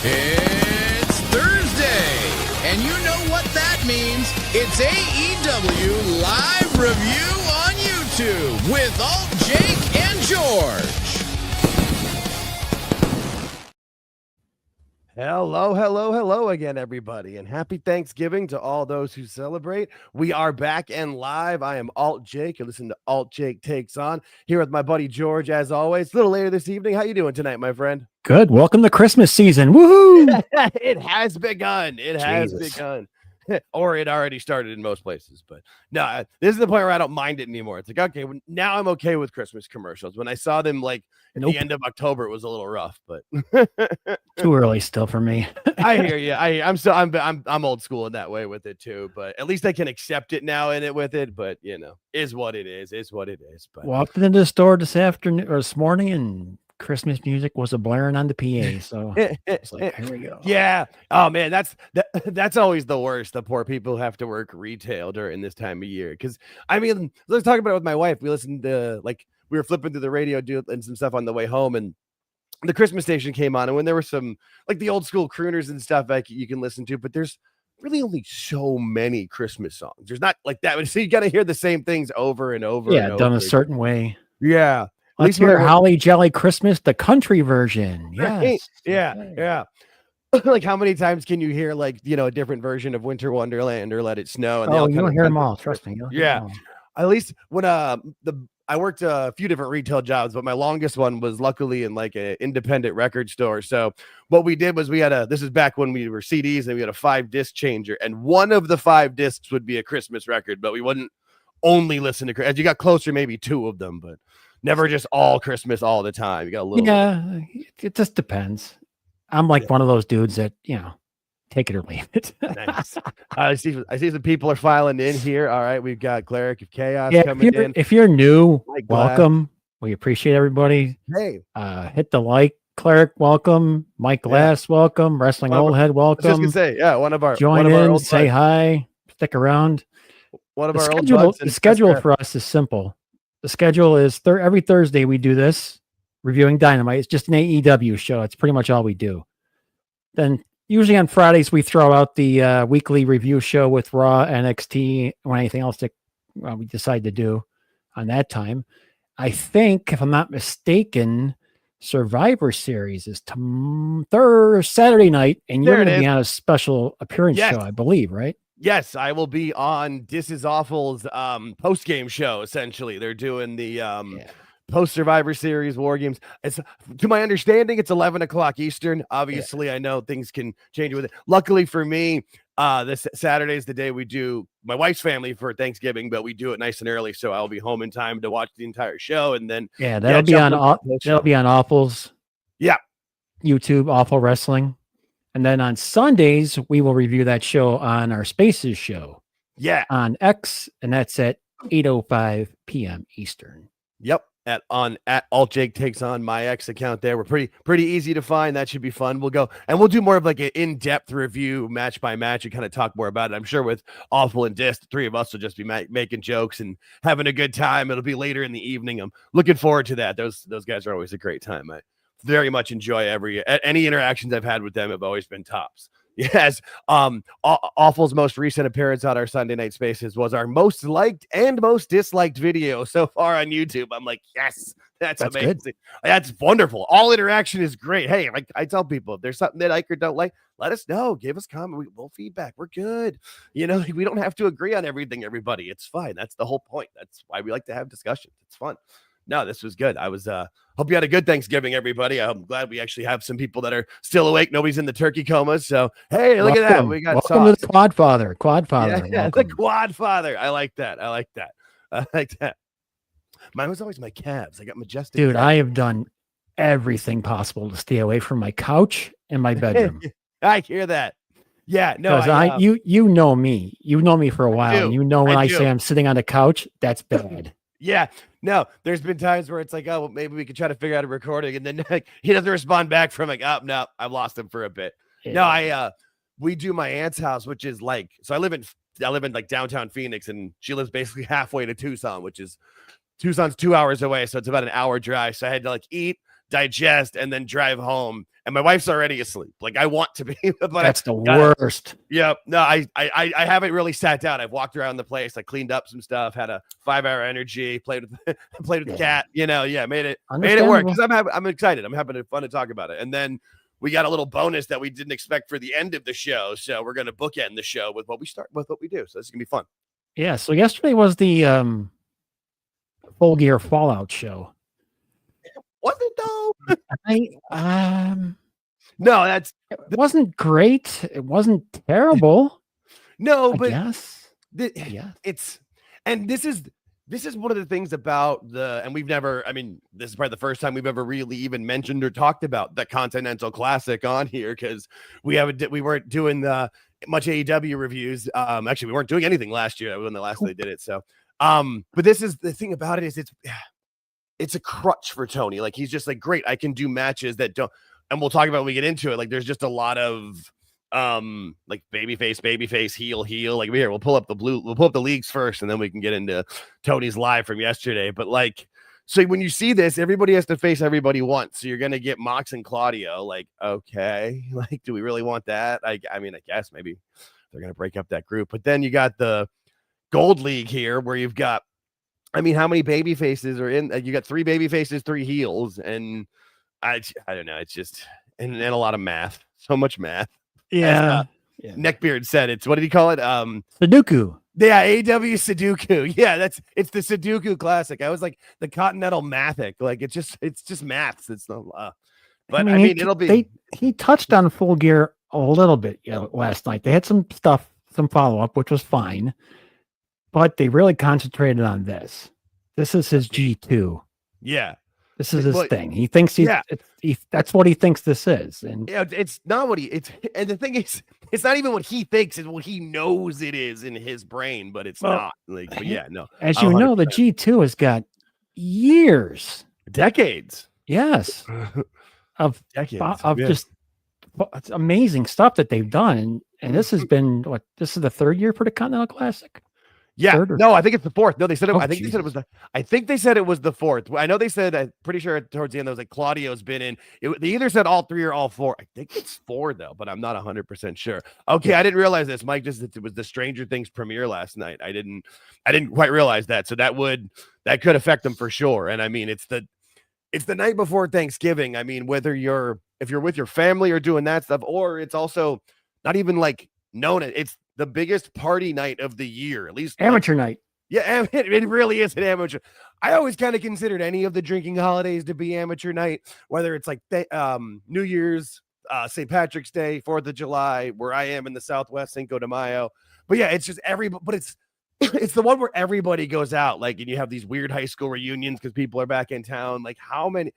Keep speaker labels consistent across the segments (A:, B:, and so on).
A: It's Thursday, and you know what that means. It's AEW Live Review on YouTube with AltJake and George.
B: Hello again, everybody, and happy Thanksgiving to all those who celebrate. We are back and live. I am AltJake. You're listening to AltJake Takes On, here with my buddy George, as always. A little later this evening. How you doing tonight, my friend?
C: Good. Welcome to Christmas season. Woohoo!
B: It has begun. It has begun. Or it already started in most places, but no, this is the point where I don't mind it anymore. It's like, okay, now I'm okay with Christmas commercials. When I saw them like at the end of October, it was a little rough, but
C: too early still for me.
B: I hear you. I'm old school in that way with it too, but at least I can accept it now in it with it. But you know, is what it is. But
C: walked into the store this afternoon or this morning, and Christmas music was a blaring on the PA. So it's like, here we go.
B: Yeah. Oh man, that's always the worst. The poor people who have to work retail during this time of year. Because I mean, let's talk about it with my wife. We listened to we were flipping through the radio and some stuff on the way home, and the Christmas station came on, and when there were some like the old school crooners and stuff like you can listen to, but there's really only so many Christmas songs. There's not like that. So you got to hear the same things over and over.
C: Yeah,
B: and
C: done
B: over
C: a certain way.
B: Yeah.
C: Let's hear Holly Jolly Christmas, the country version. Yes.
B: Right? Yeah. Like how many times can you hear a different version of Winter Wonderland or Let It Snow? And
C: you don't hear them all. Trust me.
B: Yeah. At least when I worked a few different retail jobs, but my longest one was luckily in like an independent record store. So what we did was this is back when we were CDs, and we had a 5-disc changer, and one of the 5 discs would be a Christmas record, but we wouldn't only listen to, as you got closer, maybe 2 of them, but never just all Christmas all the time. You got a little.
C: Yeah, it just depends. I'm like one of those dudes that, take it or leave it.
B: Nice. I see some people are filing in here. All right, we've got Cleric of Chaos coming in.
C: If you're new, welcome. We appreciate everybody.
B: Hey,
C: hit the like. Cleric, welcome. Mike Glass, welcome. Wrestling Old Head, welcome.
B: I was just gonna say, one of our
C: say hi, stick around.
B: One of our
C: the schedule for us is simple. The schedule is every Thursday we do this, reviewing Dynamite. It's just an AEW show. It's pretty much all we do. Then usually on Fridays we throw out the weekly review show with Raw, NXT, or anything else that we decide to do on that time. I think, if I'm not mistaken, Survivor Series is Saturday night, and you're going to be on a special appearance show, I believe, right?
B: Yes, I will be on This Is Awful's post-game show, essentially. They're doing the post-Survivor Series War Games. It's, to my understanding, it's 11 o'clock Eastern. Obviously, I know things can change with it. Luckily for me, this Saturday is the day we do my wife's family for Thanksgiving, but we do it nice and early, so I'll be home in time to watch the entire show. And then
C: that'll be on Awful's YouTube, Awful Wrestling. And then on Sundays, we will review that show on our Spaces show.
B: Yeah.
C: On X, and that's at 8:05 p.m. Eastern.
B: Yep. At AltJakeTakesOn, my X account there. We're pretty easy to find. That should be fun. We'll do more of like an in-depth review, match by match, and kind of talk more about it. I'm sure with Awful and Dis, the 3 of us will just be making jokes and having a good time. It'll be later in the evening. I'm looking forward to that. Those guys are always a great time. I very much enjoy any interactions I've had with them have always been tops. Yes. Awful's most recent appearance on our Sunday Night Spaces was our most liked and most disliked video so far on YouTube. I'm like, yes, that's amazing. Good. That's wonderful. All interaction is great. Hey, like I tell people, if there's something they like or don't like, let us know. Give us comment. We'll feedback. We're good. We don't have to agree on everything, everybody. It's fine. That's the whole point. That's why we like to have discussions. It's fun. no, this was good. I was hope you had a good Thanksgiving, everybody. I'm glad we actually have some people that are still awake. Nobody's in the turkey comas. So hey, look at that. We got
C: welcome
B: sauce.
C: to the Quadfather.
B: Yeah, the Quadfather. I like that. I like that. Mine was always my calves. I got majestic.
C: Dude,
B: calves.
C: I have done everything possible to stay away from my couch and my bedroom.
B: I hear that. Yeah, no,
C: because you know me. You know me for a while, and you know when I say I'm sitting on the couch, that's bad.
B: Yeah, no, there's been times where it's like, oh, well, maybe we could try to figure out a recording, and then like, he doesn't respond back from like, oh, no, I've lost him for a bit. Yeah. No, we do my aunt's house, which is like, so I live in like downtown Phoenix, and she lives basically halfway to Tucson's 2 hours away, so it's about an hour drive. So I had to like eat, digest, and then drive home. And my wife's already asleep. Like I want to be, but
C: that's the worst.
B: Yeah, no, I haven't really sat down. I've walked around the place. I cleaned up some stuff. Had a 5-hour energy. Played with the cat. You know, yeah, made it work because I'm excited. I'm having fun to talk about it. And then we got a little bonus that we didn't expect for the end of the show. So we're gonna bookend the show with what we do. So this is gonna be fun.
C: Yeah. So yesterday was the Full Gear Fallout show.
B: Was it though? No, it
C: wasn't great. It wasn't terrible.
B: No, but
C: yes,
B: and this is one of the things about and we've never, I mean, this is probably the first time we've ever really even mentioned or talked about the Continental Classic on here, because we weren't doing much AEW reviews. Actually, we weren't doing anything last year. That was when the last they did it. So, but this is the thing about it is it's a crutch for Tony. Like he's just like, great, I can do matches that don't, and we'll talk about when we get into it. Like there's just a lot of like babyface, heel. Like here, we'll pull up the leagues first, and then we can get into Tony's live from yesterday. But like, so when you see this, everybody has to face everybody once. So you're gonna get Mox and Claudio. Like, okay, like, do we really want that? I mean, I guess maybe they're gonna break up that group. But then you got the Gold League here, where you've got, I mean, how many baby faces are in? You got 3 baby faces, 3 heels, and I don't know. It's just and a lot of math, so much math.
C: Yeah.
B: As, Neckbeard said it's, what did he call it?
C: Sudoku.
B: Yeah, AEW Sudoku. Yeah, it's the Sudoku Classic. I was like the Continental Mathic. Like it's just maths. It's not. But I mean it'll be.
C: He touched on Full Gear a little bit last night. They had some stuff, some follow up, which was fine. But they really concentrated on this. This is his G2.
B: Yeah.
C: This is his thing. He thinks that's what he thinks this is. And
B: yeah, it's not what and the thing is, it's not even what he thinks, it's what he knows it is in his brain, but it's not. Like, but yeah, no.
C: As you know, the G2 has got years.
B: Decades.
C: Yes. of just amazing stuff that they've done. And this has been this is the 3rd year for the Continental Classic.
B: Yeah, no, I think it's the 4th. No, they said it. I think they said it was the 4th. I know they said. I'm pretty sure towards the end, there was like Claudio's been in. They either said all 3 or all 4. I think it's 4 though, but I'm not 100% sure. Okay, I didn't realize this. Mike just it was the Stranger Things premiere last night. I didn't quite realize that. So that could affect them for sure. And I mean, it's the night before Thanksgiving. I mean, if you're with your family or doing that stuff, or it's also not even like known. It's the biggest party night of the year, at least
C: amateur night.
B: Yeah, it really is an amateur. I always kind of considered any of the drinking holidays to be amateur night, whether it's like New Year's, St. Patrick's Day, 4th of July, where I am in the Southwest, Cinco de Mayo. But yeah, it's just but it's the one where everybody goes out, like, and you have these weird high school reunions because people are back in town. Like how many?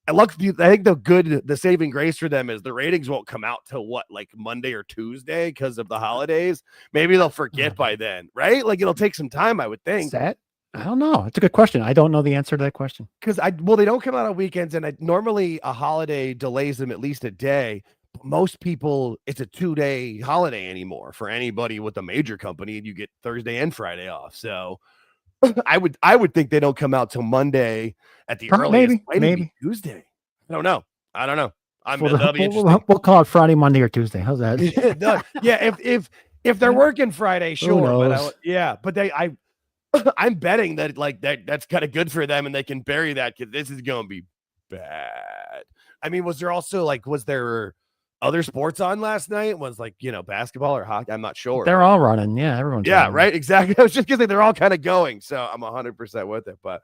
B: I think the saving grace for them is the ratings won't come out till like Monday or Tuesday because of the holidays. Maybe they'll forget by then, right? Like it'll take some time, I would think.
C: I don't know. It's a good question. I don't know the answer to that question.
B: Because they don't come out on weekends, and normally a holiday delays them at least a day. Most people, it's a 2-day holiday anymore for anybody with a major company, and you get Thursday and Friday off. So I would think they don't come out till Monday at the earliest. Maybe Tuesday. I don't know.
C: We'll call it Friday, Monday, or Tuesday. How's that?
B: Yeah, if they're working Friday, sure. But I'm betting that's kind of good for them, and they can bury that because this is going to be bad. I mean, was there other sports on last night? Was basketball or hockey? I'm not sure.
C: They're all running. Yeah, everyone's running.
B: Right, exactly. I was just gonna say they're all kind of going, so I'm 100% with it. But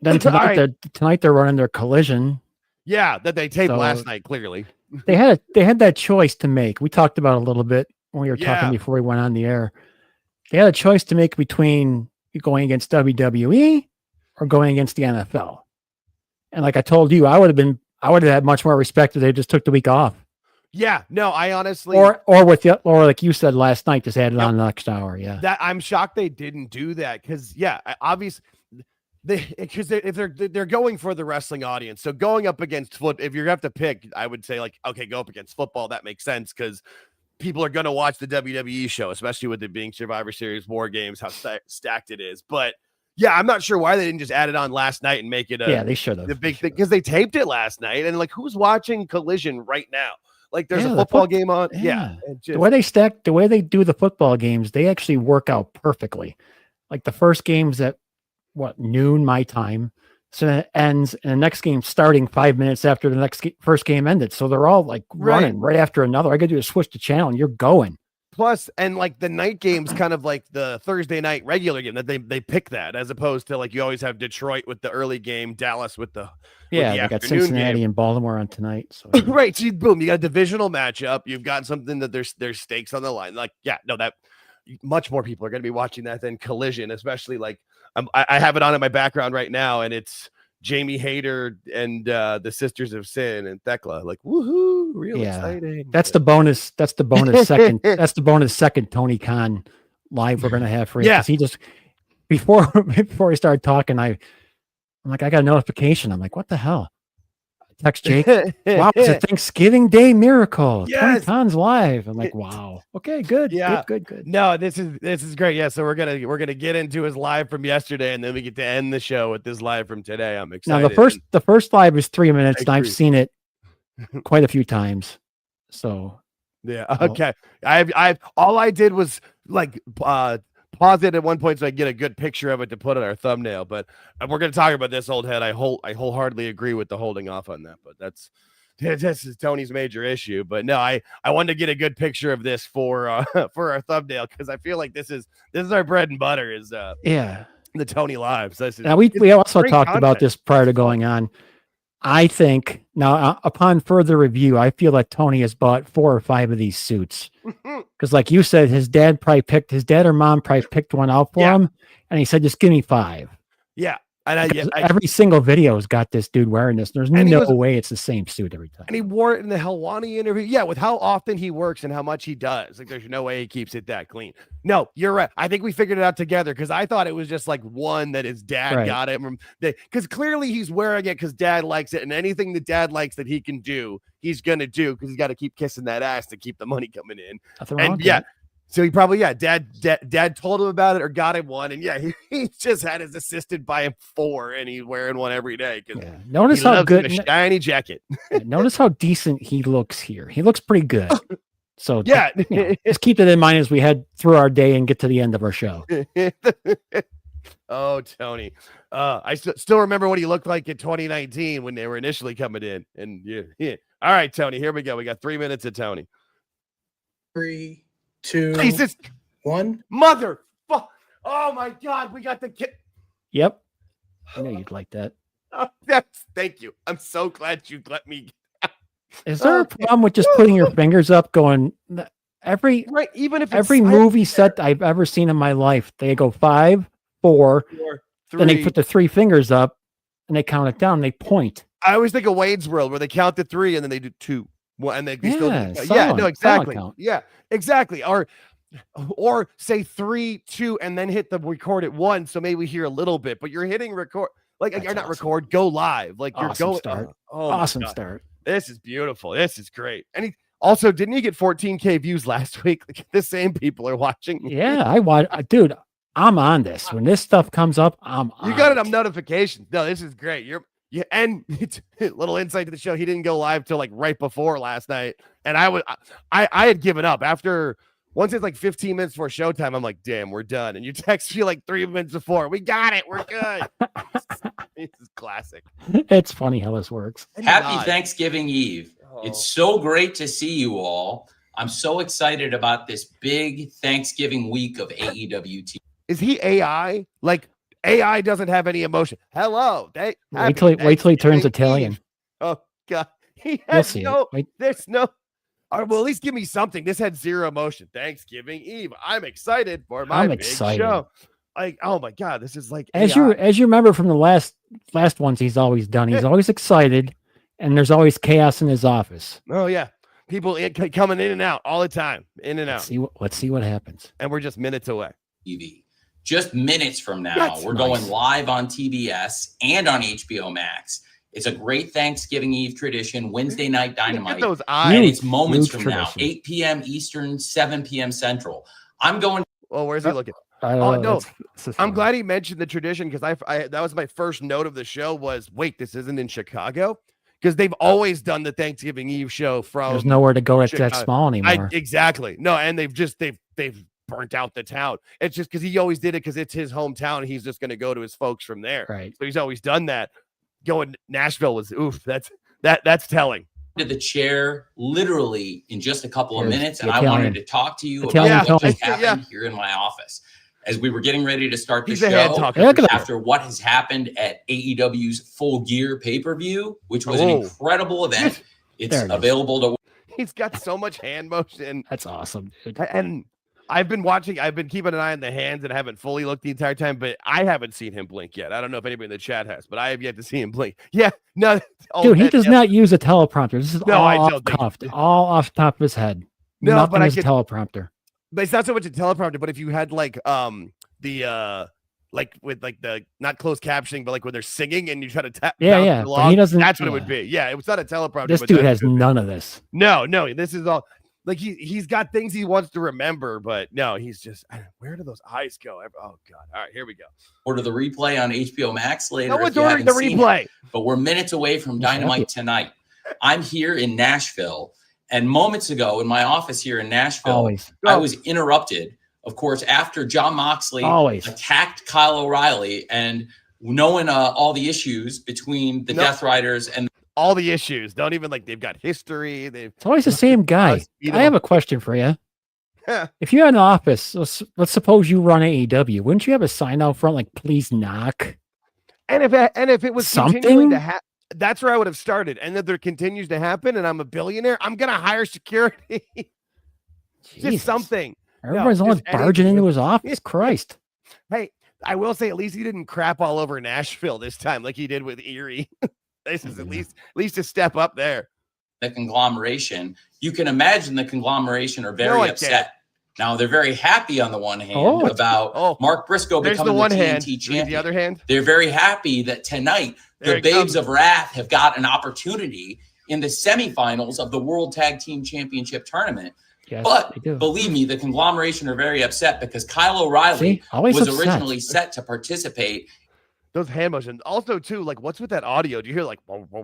C: Then tonight they're running their Collision.
B: Yeah, that they taped last night. Clearly,
C: they had that choice to make. We talked about it a little bit when we were talking before we went on the air. They had a choice to make between going against WWE or going against the NFL. And like I told you, I would have had much more respect if they just took the week off.
B: Yeah, no, I honestly,
C: or like you said last night, just added on the next hour. Yeah,
B: that I'm shocked they didn't do that because obviously if they're going for the wrestling audience, so going up against if you have to pick, I would say like, okay, go up against football. That makes sense because people are going to watch the WWE show, especially with it being Survivor Series, War Games, how stacked it is. But yeah, I'm not sure why they didn't just add it on last night and make it
C: they should have
B: the big thing because they taped it last night and like who's watching Collision right now? Like there's a football game on. Yeah.
C: The way they do the football games, they actually work out perfectly. Like the first game's at noon my time. So then it ends and the next game starting 5 minutes after the first game ended. So they're all like running right after another. I got to do is switch the channel and you're going.
B: Plus, and like the night game's kind of like the Thursday night regular game that they pick that as opposed to like you always have Detroit with the early game, Dallas with the
C: they got Cincinnati
B: game.
C: And Baltimore on tonight. So
B: right, so boom, you got a divisional matchup. You've got something that there's stakes on the line. Like that much more people are going to be watching that than Collision, especially like I have it on in my background right now, and it's Jamie Hayter and the Sisters of Sin and Thekla. Like woohoo, real exciting.
C: That's the bonus second. That's the bonus second Tony Khan live we're gonna have for you. He just before he started talking, I'm like, I got a notification. I'm like, what the hell? Text Jake. Wow, it's a Thanksgiving Day miracle. Tony Khan's live. I'm like, wow. Okay, good. Yeah, good.
B: No, this is great. Yeah, so we're gonna get into his live from yesterday, and then we get to end the show with this live from today. I'm excited.
C: Now the first live is 3 minutes, and I've seen it quite a few times. So
B: yeah, okay. I all I did was like pause it at one point so I get a good picture of it to put on our thumbnail. But we're going to talk about this old head. I wholeheartedly agree with the holding off on that. But this is Tony's major issue. But no, I wanted to get a good picture of this for our thumbnail because I feel like this is our bread and butter is the Tony lives.
C: Now we also talked about this prior to going on. I think now upon further review, I feel like Tony has bought 4 or 5 of these suits because like you said, his dad or mom probably picked one out for him. And he said, just give me 5.
B: Yeah. And
C: every single video has got this dude wearing this. There's no way it's the same suit every time.
B: And he wore it in the Helwani interview. Yeah, with how often he works and how much he does. Like, there's no way he keeps it that clean. No, you're right. I think we figured it out together because I thought it was just like one that his dad got him from. Because clearly he's wearing it because dad likes it. And anything that dad likes that he can do, he's going to do because he's got to keep kissing that ass to keep the money coming in.
C: Nothing wrong with that.
B: So he probably, dad told him about it or got him one. And he just had his assistant buy him 4 and he's wearing one every day.
C: Notice how good
B: a shiny jacket.
C: Notice how decent he looks here. He looks pretty good. So just keep that in mind as we head through our day and get to the end of our show.
B: Oh, Tony. I still remember what he looked like in 2019 when they were initially coming in. And all right, Tony, here we go. We got 3 minutes of Tony.
D: 3, 2,
B: Jesus.
D: 1.
B: Mother. Oh my God. We got the kid.
C: Yep. I know you'd like that.
B: Thank you. I'm so glad you let me.
C: Is there a problem with just putting your fingers up going
B: even if
C: every movie set I've ever seen in my life, they go 5, 4, 3. Then they put the 3 fingers up and they count it down. And they point.
B: I always think of Wade's World where they count to 3 and then they do 2. Well, and they still exactly. Yeah, exactly. Or say 3, 2, and then hit the record at 1. So maybe we hear a little bit, but you're hitting record. Like you're not record, go live. Like you're going.
C: Start. Awesome start.
B: This is beautiful. This is great. And also, didn't he get 14K views last week? Like, the same people are watching.
C: Yeah, I watch. Dude, I'm on this. When this stuff comes up,
B: You got it on notifications. No, this is great. And it's a little insight to the show. He didn't go live till like right before last night. And I had given up after once it's like 15 minutes before showtime. I'm like, damn, we're done. And you text me like 3 minutes before. We got it. We're good. This is classic.
C: It's funny how this works.
E: Happy Thanksgiving Eve. It's so great to see you all. I'm so excited about this big Thanksgiving week of AEW TV.
B: Is he AI? Like, AI doesn't have any emotion. Hello.
C: Wait till he turns Italian.
B: Oh God. He
C: You'll
B: has
C: see
B: no,
C: it. Wait.
B: there's no. All right, well, at least give me something. This had zero emotion. Thanksgiving Eve. I'm excited for my big show. Like, oh my God, this is like
C: as you remember from the last ones he's always done. He's always excited, and there's always chaos in his office.
B: Oh yeah, people coming in and out all the time, in and out.
C: Let's see what happens.
B: And we're just minutes away.
E: TV. Just minutes from now, we're going live on TBS and on HBO Max. It's a great Thanksgiving Eve tradition, Wednesday night Dynamite.
B: Those eyes.
E: And it's moments from
C: tradition.
E: now, 8 p.m. Eastern, 7 p.m. Central. I'm going.
B: Oh, where's he looking?
C: Oh
B: no, I'm glad he mentioned the tradition because I that was my first note of the show was, wait, this isn't in Chicago? Because they've always done the Thanksgiving Eve show from.
C: There's nowhere to go at that small anymore.
B: Exactly. No, and they've burnt out the town. It's just because he always did it because it's his hometown. And he's just going to go to his folks from there.
C: Right.
B: So he's always done that. Going Nashville was that's telling.
E: To the chair literally in just a couple of minutes, and I wanted to talk to you
C: Italian
E: about what just happened here in my office as we were getting ready to start the show. After what has happened at AEW's Full Gear pay-per-view, which was an incredible event. It's available to.
B: He's got so much hand motion.
C: That's awesome, dude.
B: And I've been keeping an eye on the hands and I haven't fully looked the entire time, but I haven't seen him blink yet. I don't know if anybody in the chat has, but I have yet to see him blink. Yeah, no.
C: Dude, he does not use a teleprompter. This is all off-cuffed, all off the top of his head.
B: No,
C: nothing
B: but
C: is a teleprompter.
B: But it's not so much a teleprompter, but if you had like with like the not closed captioning, but like when they're singing and you try to tap.
C: Yeah. But he doesn't.
B: That's what it would be. Yeah, it was not a teleprompter.
C: This dude has none of this.
B: No, this is all. Like he's got things he wants to remember, but no, he's just where do those eyes go? Oh God! All right, here we go.
E: Order the replay on HBO Max later.
B: No one's ordering the replay.
E: But we're minutes away from Dynamite tonight. I'm here in Nashville, and moments ago in my office here in Nashville, I was interrupted. Of course, after Jon Moxley attacked Kyle O'Reilly, and knowing all the issues between the Death Riders and.
B: All the issues don't even they've got history.
C: It's always the same guy. I have a question for you. If you had an office, let's suppose you run AEW, wouldn't you have a sign out front like "Please knock"?
B: And if it was
C: something
B: continuing to happen, that's where I would have started. And if there continues to happen, and I'm a billionaire, I'm gonna hire security. Just something.
C: Everybody's always barging into his office. Christ.
B: Hey, I will say at least he didn't crap all over Nashville this time like he did with Erie. This is at least a step up there.
E: The conglomeration, you can imagine the conglomeration are very upset. Now they're very happy on the one hand about Mark Briscoe becoming the TNT champion.
B: The other hand,
E: they're very happy that tonight the Babes of Wrath have got an opportunity in the semifinals of the World Tag Team Championship tournament.
C: Yes,
E: but believe me, the conglomeration are very upset because Kyle O'Reilly was originally set to participate.
B: Those hand motions. Also, too, like, what's with that audio? Do you hear like,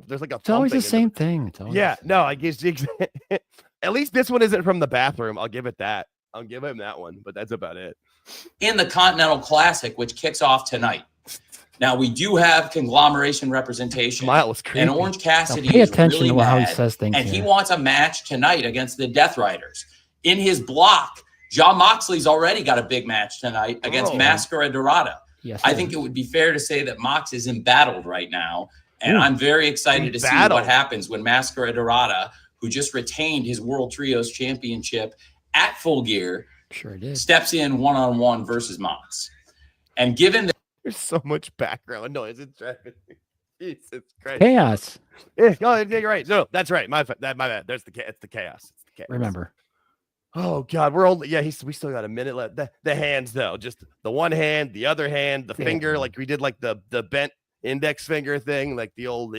B: there's like a.
C: It's always the same thing.
B: No, I guess at least this one isn't from the bathroom. I'll give it that. I'll give him that one, but that's about it.
E: In the Continental Classic, which kicks off tonight. Now we do have conglomeration representation. And Orange Cassidy
C: pay attention
E: is really
C: to
E: mad,
C: how he says things.
E: And he wants a match tonight against the Death Riders. In his block, Jon Moxley's already got a big match tonight against Mascara Dorada.
C: Yes,
E: I think it would be fair to say that Mox is embattled right now. And I'm very excited to see what happens when Mascara Dorada, who just retained his World Trios Championship at Full Gear, steps in one-on-one versus Mox. And given that
B: there's so much background noise, it's driving me. Jesus Christ.
C: Chaos.
B: Yeah, you're right. No, that's right. My bad. It's the chaos. It's the chaos.
C: Remember.
B: Oh God, we're only we still got a minute left. The hands though, just the one hand, the other hand, the finger, like we did like the bent index finger thing, like the old,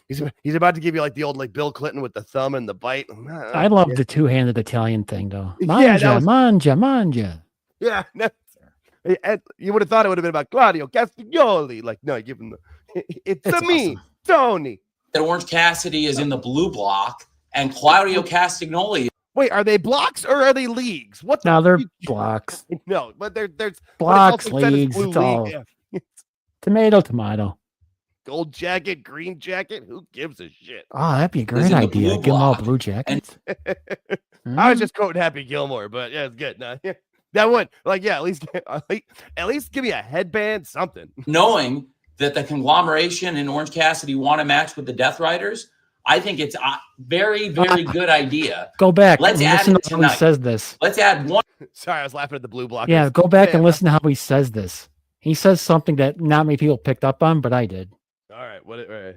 B: he's about to give you like the old like Bill Clinton with the thumb and the bite.
C: I love the two-handed Italian thing though. Manja.
B: Yeah, no, you would have thought it would have been about Claudio Castagnoli. Like, no, give him it's me, awesome. Tony.
E: That Orange Cassidy is in the blue block and Claudio Castagnoli.
B: Wait, are they blocks or are they leagues? What?
C: No, they're blocks.
B: No, but there's
C: blocks, leagues. It's all tomato.
B: Gold jacket, green jacket. Who gives a shit?
C: Oh, that'd be a great idea. Give them all blue jackets.
B: I was just quoting Happy Gilmore, but yeah, it's good. No, That would at least give me a headband, something.
E: Knowing that the conglomeration and Orange Cassidy want to match with the Death Riders, I think it's a very, very good idea.
C: Go back.
E: Let's add it
C: to how he says this.
E: Let's add one.
B: Sorry, I was laughing at the blue block.
C: Yeah, go back and listen to how he says this. He says something that not many people picked up on, but I did.
B: All right. Right.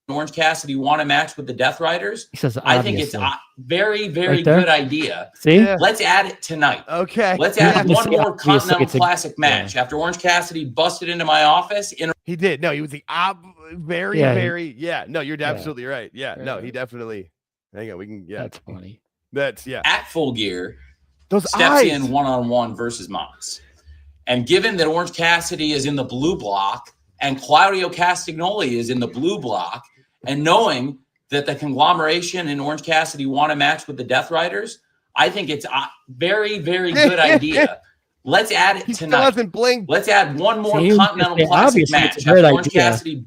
E: Orange Cassidy want to match with the Death Riders.
C: He says,
E: I think it's a very, very
C: right there.
E: good idea.
C: See?
B: Yeah.
E: Let's add it tonight.
B: Okay.
E: Let's add
C: Yeah.
E: one more
C: Obviously,
E: Continental Classic match. After Orange Cassidy busted into my office.
B: He did. No, he was the very. No, you're absolutely right. Yeah. No, he definitely. Hang on. We can. Yeah.
C: That's funny.
B: That's
E: At Full Gear,
B: those
E: steps
B: eyes.
E: in one-on-one versus Mox. And given that Orange Cassidy is in the blue block and Claudio Castagnoli is in the blue block, and knowing that the conglomeration and Orange Cassidy want to match with the Death Riders, I think it's a very, very good idea. Let's add it tonight.
B: Doesn't blink.
E: Let's add one more
C: See,
E: Continental Classic match.
C: It's a great
E: Orange
C: idea.
E: Cassidy.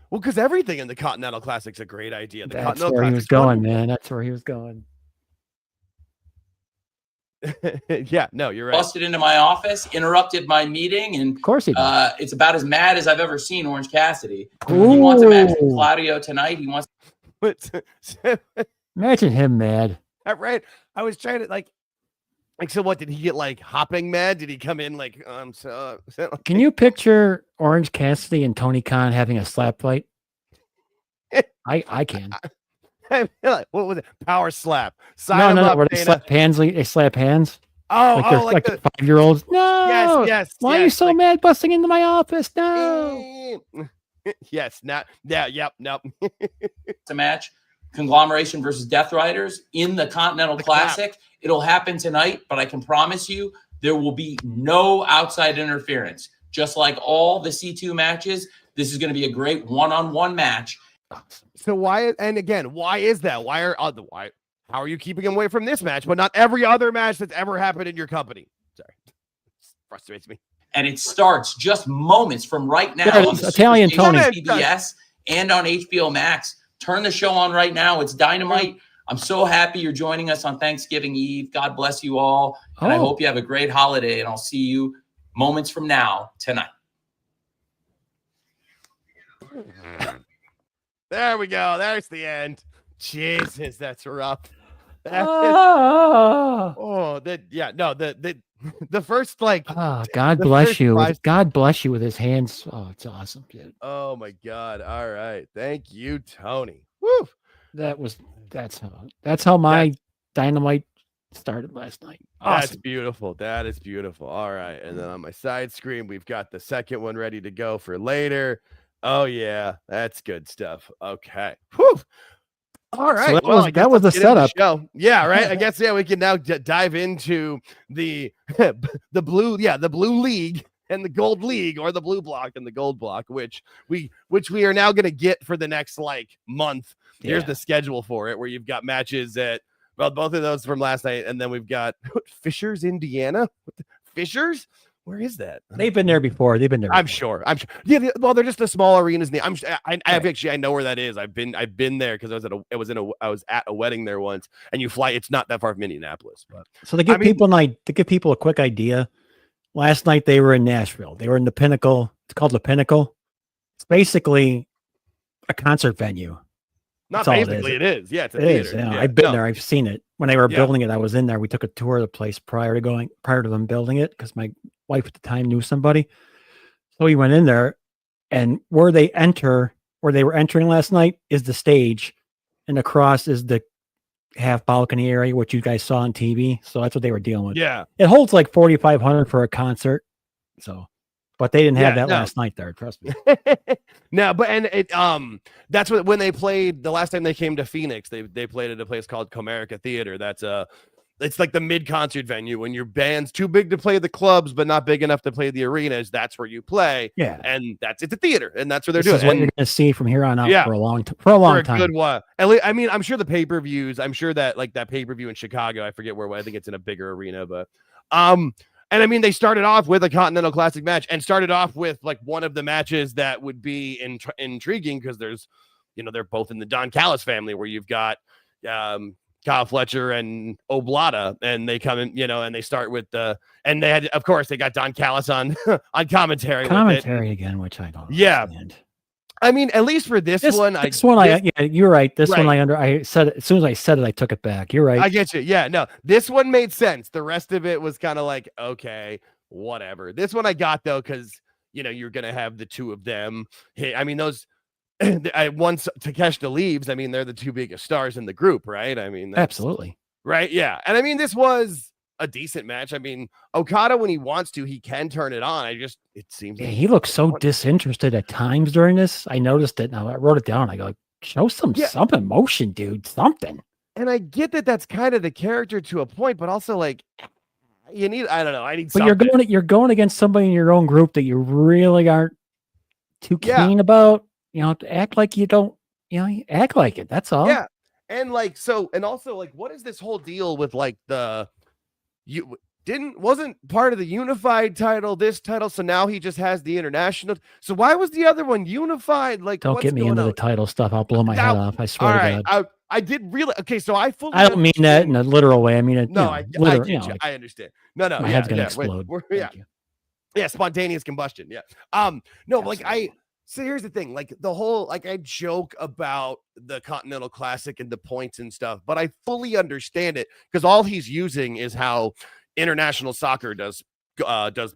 B: Well, because everything in the Continental Classic's a great idea. The
C: That's
B: Continental
C: where he was
B: Classic's
C: going, man. That's where he was going.
B: Yeah, no, you're right.
E: Busted into my office, interrupted my meeting, and
C: Of course he did.
E: it's about as mad as I've ever seen Orange Cassidy.
C: Ooh.
E: He wants a match with Claudio tonight. He wants.
C: Imagine him mad.
B: Right. I was trying to like so what did he get like hopping mad? Did he come in like
C: Can you picture Orange Cassidy and Tony Khan having a slap fight? I can.
B: what was it? Power slap.
C: No, where they slap hands. They slap hands.
B: Like
C: the 5-year-olds. No.
B: Yes.
C: Why are you so mad busting into my office? No.
B: Yes. Not. Yeah. Yep. Nope.
E: It's a match. Conglomeration versus Death Riders in the Continental Classic. It'll happen tonight, but I can promise you there will be no outside interference. Just like all the C2 matches, this is going to be a great one-on-one match.
B: So why? And again, why is that? Why? How are you keeping him away from this match, but not every other match that's ever happened in your company? Sorry, it frustrates me.
E: And it starts just moments from right now on the
C: Italian Tony
E: CBS and on HBO Max. Turn the show on right now. It's Dynamite. I'm so happy you're joining us on Thanksgiving Eve. God bless you all. And I hope you have a great holiday. And I'll see you moments from now tonight.
B: There we go. There's the end. Jesus, that's rough. The first like.
C: God bless you. God bless you with his hands. Oh, it's awesome, dude.
B: Oh my God. All right. Thank you, Tony. Woo.
C: That's how my Dynamite started last night. Awesome.
B: That's beautiful. That is beautiful. All right. And then on my side screen, we've got the second one ready to go for later. Oh yeah, that's good stuff. Okay. Whew. All right.
C: So that was the setup.
B: Yeah, right. I guess we can now dive into the blue league and the gold league, or the blue block and the gold block, which we are now going to get for the next like month. Yeah. Here's the schedule for it, where you've got matches at both of those from last night, and then we've got Fishers, Indiana. Fishers? Where is that?
C: They've been there before.
B: I'm sure. Yeah. Well, they're just the small arenas. I know where that is. I've been there because I was at a wedding there once, and you fly. It's not that far from Indianapolis. But
C: so to give people a quick idea, last night they were in Nashville. They were in the Pinnacle. It's called the Pinnacle. It's basically a concert venue.
B: Not basically, it is. Yeah, it's a
C: theater.
B: Is.
C: Yeah. I've been there. I've seen it. When they were building it, I was in there. We took a tour of the place prior to them building it, because my wife at the time knew somebody. So we went in there, and where they were entering last night is the stage, and across is the half balcony area, which you guys saw on TV. So that's what they were dealing with.
B: Yeah.
C: It holds like 4,500 for a concert. So, but they didn't have that last night there. Trust me.
B: No, but that's what, when they played the last time they came to Phoenix, they played at a place called Comerica Theater. That's it's like the mid-concert venue. When your band's too big to play the clubs, but not big enough to play the arenas, that's where you play.
C: Yeah.
B: And it's a theater, and that's what they're
C: doing.
B: This is
C: what you're going to see from here on out for a long time.
B: Good while. I mean, I'm sure the pay-per-views, I'm sure that like that pay-per-view in Chicago, I forget where, I think it's in a bigger arena, but and I mean, they started off with a Continental Classic match, and started off with like one of the matches that would be intriguing, because there's, they're both in the Don Callis family, where you've got Kyle Fletcher and Oblata, and they come in, and they start with and they had, of course, they got Don Callis on on commentary
C: again, which I don't understand.
B: I mean, at least for this one,
C: you're right. This one, I said it, as soon as I said it, I took it back. You're right.
B: I get you. Yeah, no, this one made sense. The rest of it was kind of like, okay, whatever. This one I got though, because you're gonna have the two of them. Hey, I mean, those once Takeshita leaves, I mean, they're the two biggest stars in the group, right? I mean,
C: absolutely
B: right. Yeah, and I mean, this was a decent match. I mean, Okada, when he wants to, he can turn it on. It seems like
C: he looks so disinterested at times during this. I noticed it. Now I wrote it down. I go, show some emotion, dude, something.
B: And I get that that's kind of the character to a point, but also like you need, I don't know, I need.
C: But
B: something.
C: you're going against somebody in your own group that you really aren't too keen about. Act like you don't. Act like it. That's all.
B: Yeah, and like so, and also like, what is this whole deal with like wasn't part of the unified title, this title, so now he just has the international. So why was the other one unified? Like,
C: don't get me into the title stuff. I'll blow my head off. I swear to God.
B: I did really okay. So I
C: don't mean that in a literal way. I mean it.
B: No, I understand. No,
C: my head's gonna explode.
B: Yeah, spontaneous combustion. Yeah. No, like so here's the thing, like the whole, like I joke about the Continental Classic and the points and stuff, but I fully understand it because all he's using is how international soccer does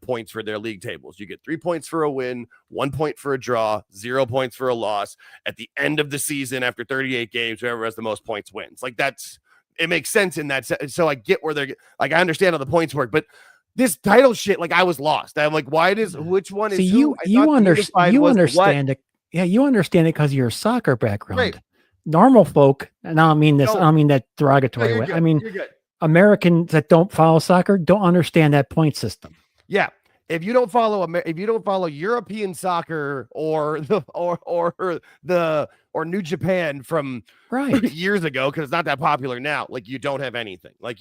B: points for their league tables. You get 3 points for a win, 1 point for a draw, 0 points for a loss. At the end of the season, after 38 games, whoever has the most points wins. Like it makes sense in that. So I get where they're like, I understand how the points work, but this title shit, like I was lost. I'm like, which one is
C: you understand it. Yeah, you understand it because of your soccer background.
B: Right.
C: Normal folk, and I don't mean this, I don't mean that derogatory way.
B: Good.
C: I mean, Americans that don't follow soccer don't understand that point system.
B: Yeah. If you don't follow European soccer or New Japan from years ago, because it's not that popular now, like you don't have anything. Like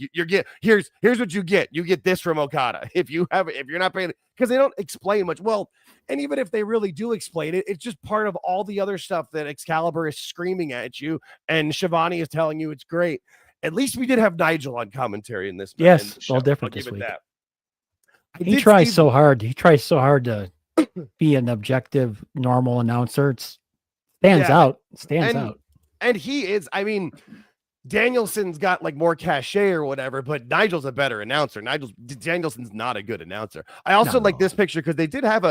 B: here's what you get. You get this from Okada. If you're not paying, because they don't explain much. Well, and even if they really do explain it, it's just part of all the other stuff that Excalibur is screaming at you and Shivani is telling you it's great. At least we did have Nigel on commentary in this.
C: Yes, it's all different this week. He tries so hard to be an objective, normal announcer. It stands out.
B: And he is, I mean, Danielson's got like more cachet or whatever, but Nigel's a better announcer. Danielson's not a good announcer. I also like this picture because they did have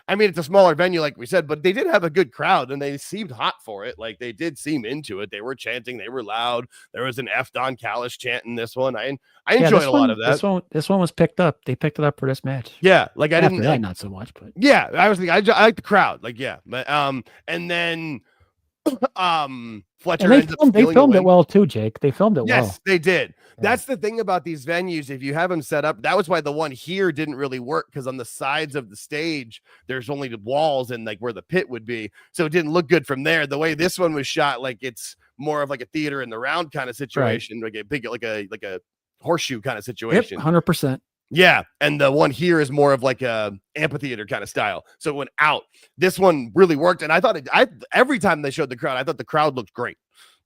B: it's a smaller venue, like we said, but they did have a good crowd and they seemed hot for it. Like they did seem into it. They were chanting, they were loud. There was an F Don Callis chant in this one. I enjoyed a lot of that.
C: This one was picked up. They picked it up for this match.
B: Yeah, like I didn't
C: that, not so much, but
B: yeah, I was thinking I like the crowd. Like yeah, but and then Fletcher
C: they filmed it well too, Jake. They filmed it well.
B: Yes, they did. Yeah. That's the thing about these venues. If you have them set up, that was why the one here didn't really work, because on the sides of the stage, there's only the walls and like where the pit would be. So it didn't look good from there. The way this one was shot, like it's more of like a theater in the round kind of situation, like a big, like a horseshoe kind of situation.
C: 100%.
B: Yeah, and the one here is more of like a amphitheater kind of style. So it went out. This one really worked, and I thought every time they showed the crowd, I thought the crowd looked great.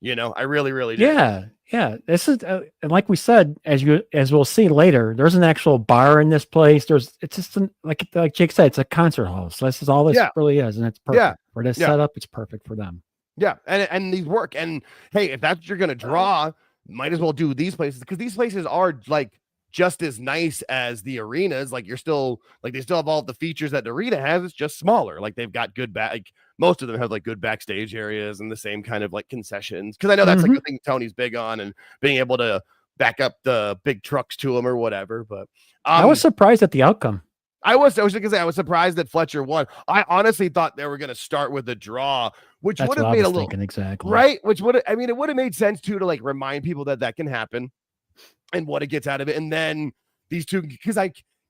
B: I really, really did.
C: Yeah. This is and like we said, as we'll see later, there's an actual bar in this place. It's just like Jake said, it's a concert hall. So this is all this really is, and it's perfect for this setup. It's perfect for them.
B: Yeah, and these work. And hey, if that's what you're gonna draw, might as well do these places, because these places are like just as nice as the arenas. Like you're still like, they still have all the features that the arena has. It's just smaller. Like they've got good most of them have like good backstage areas and the same kind of like concessions. Cause I know that's like the thing Tony's big on, and being able to back up the big trucks to them or whatever. But
C: I was surprised at the outcome.
B: I was gonna say, I was surprised that Fletcher won. I honestly thought they were going to start with a draw, which would have made a little
C: exactly
B: right. Which it would have made sense too, to like remind people that can happen and what it gets out of it. And then these two, because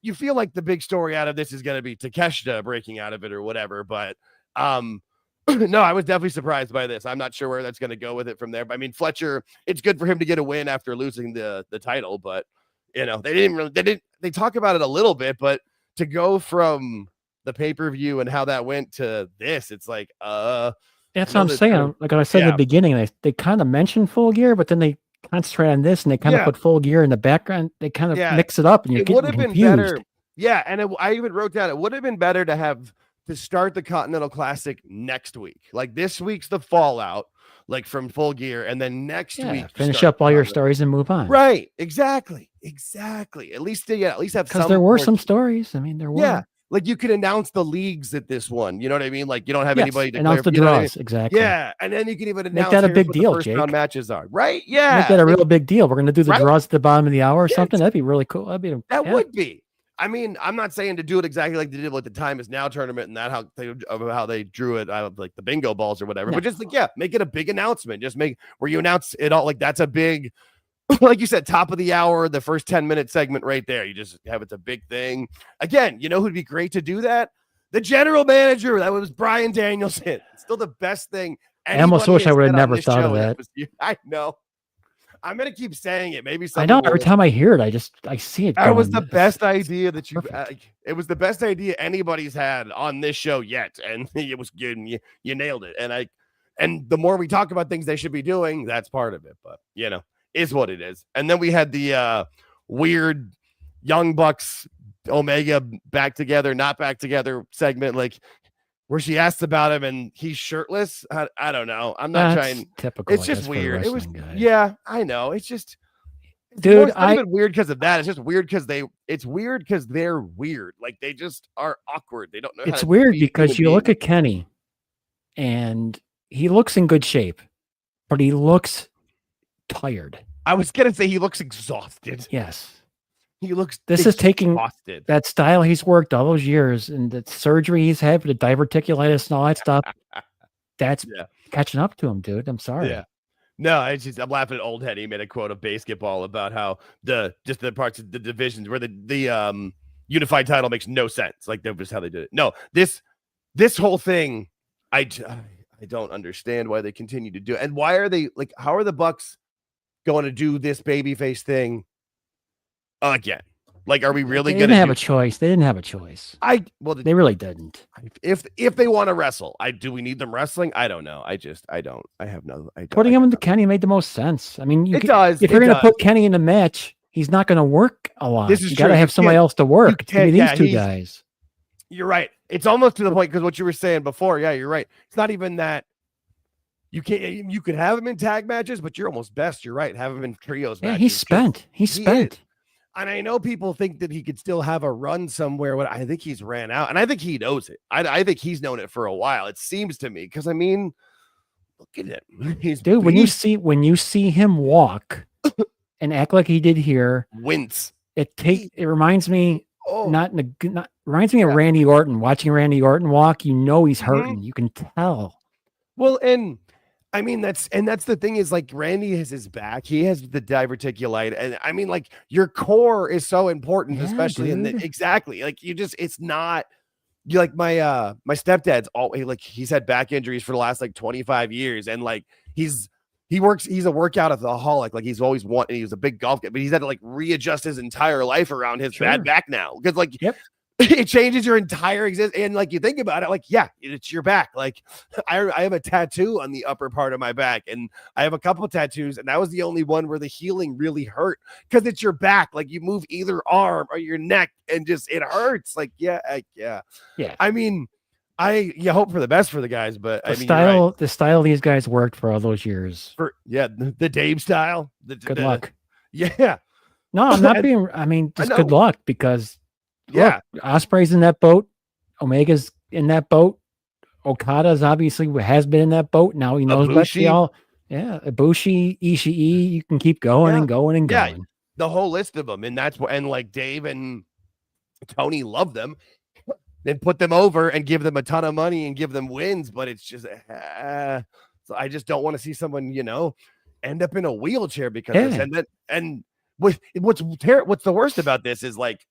B: you feel like the big story out of this is going to be Takeshita breaking out of it or whatever. But no, I was definitely surprised by this. I'm not sure where that's going to go with it from there. But I mean, Fletcher, it's good for him to get a win after losing the title. But they talk about it a little bit, but to go from the pay-per-view and how that went to this, it's like
C: that's what I'm saying. Like I said in the beginning, they kind of mentioned Full Gear, but then they concentrate on this, and they kind of put Full Gear in the background. They kind of mix it up, and you're getting confused.
B: Been better. Yeah, and I even wrote down it would have been better to start the Continental Classic next week. Like this week's the fallout, like from Full Gear, and then next week
C: finish up all your stories and move on.
B: Right? Exactly. At least have
C: because there were some stories. I mean, there were.
B: Yeah, like you could announce the leagues at this one. You know what I mean? Like you don't have anybody to
C: announce the draws. Exactly.
B: Yeah, and then you can even announce
C: make that a big deal.
B: First round matches are right. Yeah,
C: make that a real big deal. We're going to do the draws at the bottom of the hour or something. That'd be really cool. That
B: would be. I mean, I'm not saying to do it exactly like they did with the Time Is Now tournament and how they drew it out of like the bingo balls or whatever. But just like make it a big announcement. Just make where you announce it all. Like that's a big, like you said, top of the hour, the first 10-minute segment right there. You just have it's a big thing. Again, you know who'd be great to do that? The general manager. That was Bryan Danielson. It's still the best thing.
C: I almost wish I would have never thought of that.
B: I know. I'm gonna keep saying it. Maybe
C: I know every time I hear it, I see it.
B: That was the best idea that it was the best idea anybody's had on this show yet, and it was good. And you nailed it. And the more we talk about things they should be doing, that's part of it. But is what it is. And then we had the weird Young Bucks Omega back together, not back together segment, like where she asked about him and he's shirtless. I don't know. I'm not trying.
C: Typical.
B: It's just weird. It was.
C: Guy.
B: Yeah, I know. It's just,
C: dude.
B: It's not even weird because of that. It's just weird because it's weird because they're weird. Like they just are awkward. They don't know.
C: It's weird because you look at Kenny, and he looks in good shape, but he looks tired.
B: I was gonna say he looks exhausted.
C: Yes.
B: He looks.
C: This is taking that style he's worked all those years and the surgery he's had for the diverticulitis and all that stuff. That's catching up to him, dude. I'm sorry.
B: Yeah. No, I'm laughing at Old Head. He made a quote of basketball about how the parts of the divisions where the unified title makes no sense. Like that was how they did it. No, this whole thing, I don't understand why they continue to do it. And why are they like? How are the Bucks going to do this babyface thing? Again, like, are we really going to
C: have a choice? They didn't have a choice.
B: They
C: really didn't.
B: If they want to wrestle, do we need them wrestling? I don't know. I don't. I have no.
C: Putting him into Kenny made the most sense. I mean,
B: does.
C: If you're going to put Kenny in a match, he's not going to work a lot.
B: This is
C: you got to have somebody else to work. Give me these two guys.
B: You're right. It's almost to the point because what you were saying before. Yeah, you're right. It's not even that. You could have him in tag matches, but you're almost best. You're right. Have him in trios.
C: Yeah,
B: matches.
C: He's spent.
B: And I know people think that he could still have a run somewhere. But I think he's ran out, and I think he knows it. I think he's known it for a while. It seems to me because I mean, look at him.
C: When you see him walk and act like he did here,
B: wince.
C: It reminds me reminds me of Randy Orton. Watching Randy Orton walk, he's hurting. You can tell.
B: Well, and I mean, that's the thing is like Randy has his back. He has the diverticulitis. And I mean, like your core is so important, especially in exactly like it's not you like my stepdad's always like he's had back injuries for the last like 25 years. And like he's a workoutaholic. Like he's always wanted, he was a big golf guy, but he's had to like readjust his entire life around his bad back now. Because like, it changes your entire existence. And like you think about it, like, yeah, it's your back. Like I have a tattoo on the upper part of my back, and I have a couple of tattoos, and that was the only one where the healing really hurt because it's your back. Like you move either arm or your neck, and just it hurts. Like yeah. I mean, you hope for the best for the guys, but
C: the style these guys worked for all those years.
B: The Dave style.
C: Good luck.
B: Yeah.
C: No, I'm not being. I mean, just good luck because. Look, Osprey's in that boat. Omega's in that boat. Okada's obviously has been in that boat. Now he knows about y'all. Yeah, Ibushi, Ishii. You can keep going and going and going.
B: Yeah, the whole list of them, and like Dave and Tony love them. Then put them over and give them a ton of money and give them wins, but it's just so I just don't want to see someone end up in a wheelchair because of this. And what's the worst about this is like.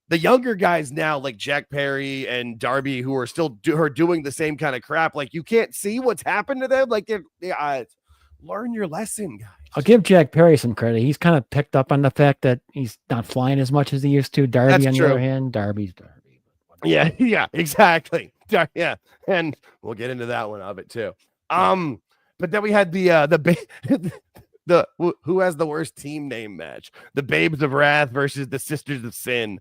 B: The younger guys now, like Jack Perry and Darby, who are still doing the same kind of crap, like you can't see what's happened to them. Like, learn your lesson, guys.
C: I'll give Jack Perry some credit. He's kind of picked up on the fact that he's not flying as much as he used to. Darby, on the other hand, Darby's Darby.
B: Yeah, exactly. Yeah, and we'll get into that one of it too. But then we had the who has the worst team name match? The Babes of Wrath versus the Sisters of Sin.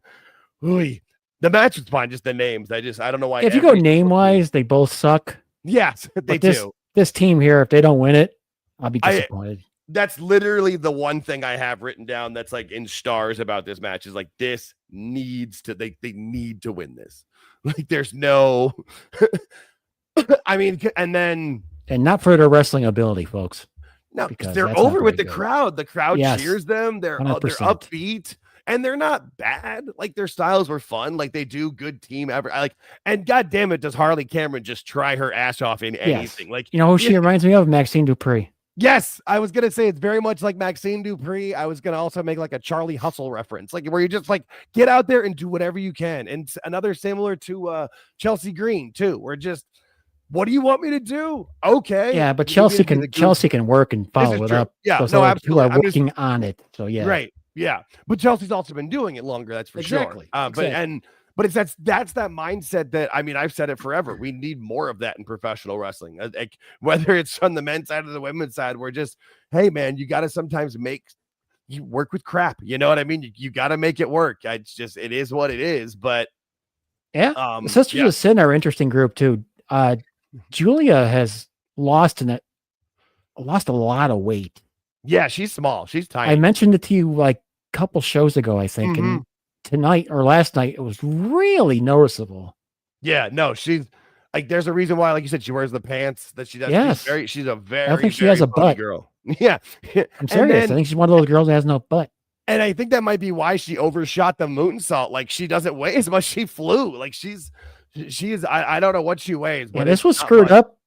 B: Ooh, the match was fine, just the names. I don't know why.
C: If you go name wise, they both suck.
B: Yes, they do.
C: This team here, if they don't win it, I'll be disappointed.
B: That's literally the one thing I have written down that's like in stars about this match is like this needs to they need to win this. Like there's no I mean, and
C: not for their wrestling ability, folks.
B: No, because they're over with the crowd. The crowd cheers them. They're
C: 100%.
B: Upbeat and they're not bad. Like their styles were fun. Like they do good team ever. And God damn it, does Harley Cameron just try her ass off in anything? Like
C: who she reminds me of? Maxine Dupree.
B: Yes, I was gonna say it's very much like Maxine Dupree. I was gonna also make like a Charlie Hustle reference, like where you just like get out there and do whatever you can. And another similar to Chelsea Green too. We're just, what do you want me to do? Okay,
C: yeah, but Chelsea can work and follow it up.
B: Yeah,
C: so absolutely. People are working on it. So yeah,
B: right, yeah. But Chelsea's also been doing it longer. That's for sure. But it's that's that mindset that, I mean, I've said it forever. We need more of that in professional wrestling. Like, whether it's on the men's side or the women's side, we're just, hey man, you got to sometimes you work with crap. You know what I mean? You got to make it work. It is what it is. But
C: yeah, Sisters of Sin are an interesting group too. Julia has lost a lot of weight.
B: Yeah, she's small. She's tiny.
C: I mentioned it to you like a couple shows ago, I think, and tonight or last night, it was really noticeable.
B: Yeah, no, she's like, there's a reason why, like you said, she wears the pants that she does.
C: Yes.
B: She's a very,
C: I think she has a butt
B: girl. Yeah.
C: I'm serious. I think she's one of those girls that has no butt.
B: And I think that might be why she overshot the moonsault. Like she doesn't weigh as much. She flew. Like she is, I don't know what she weighs. But
C: this was screwed up.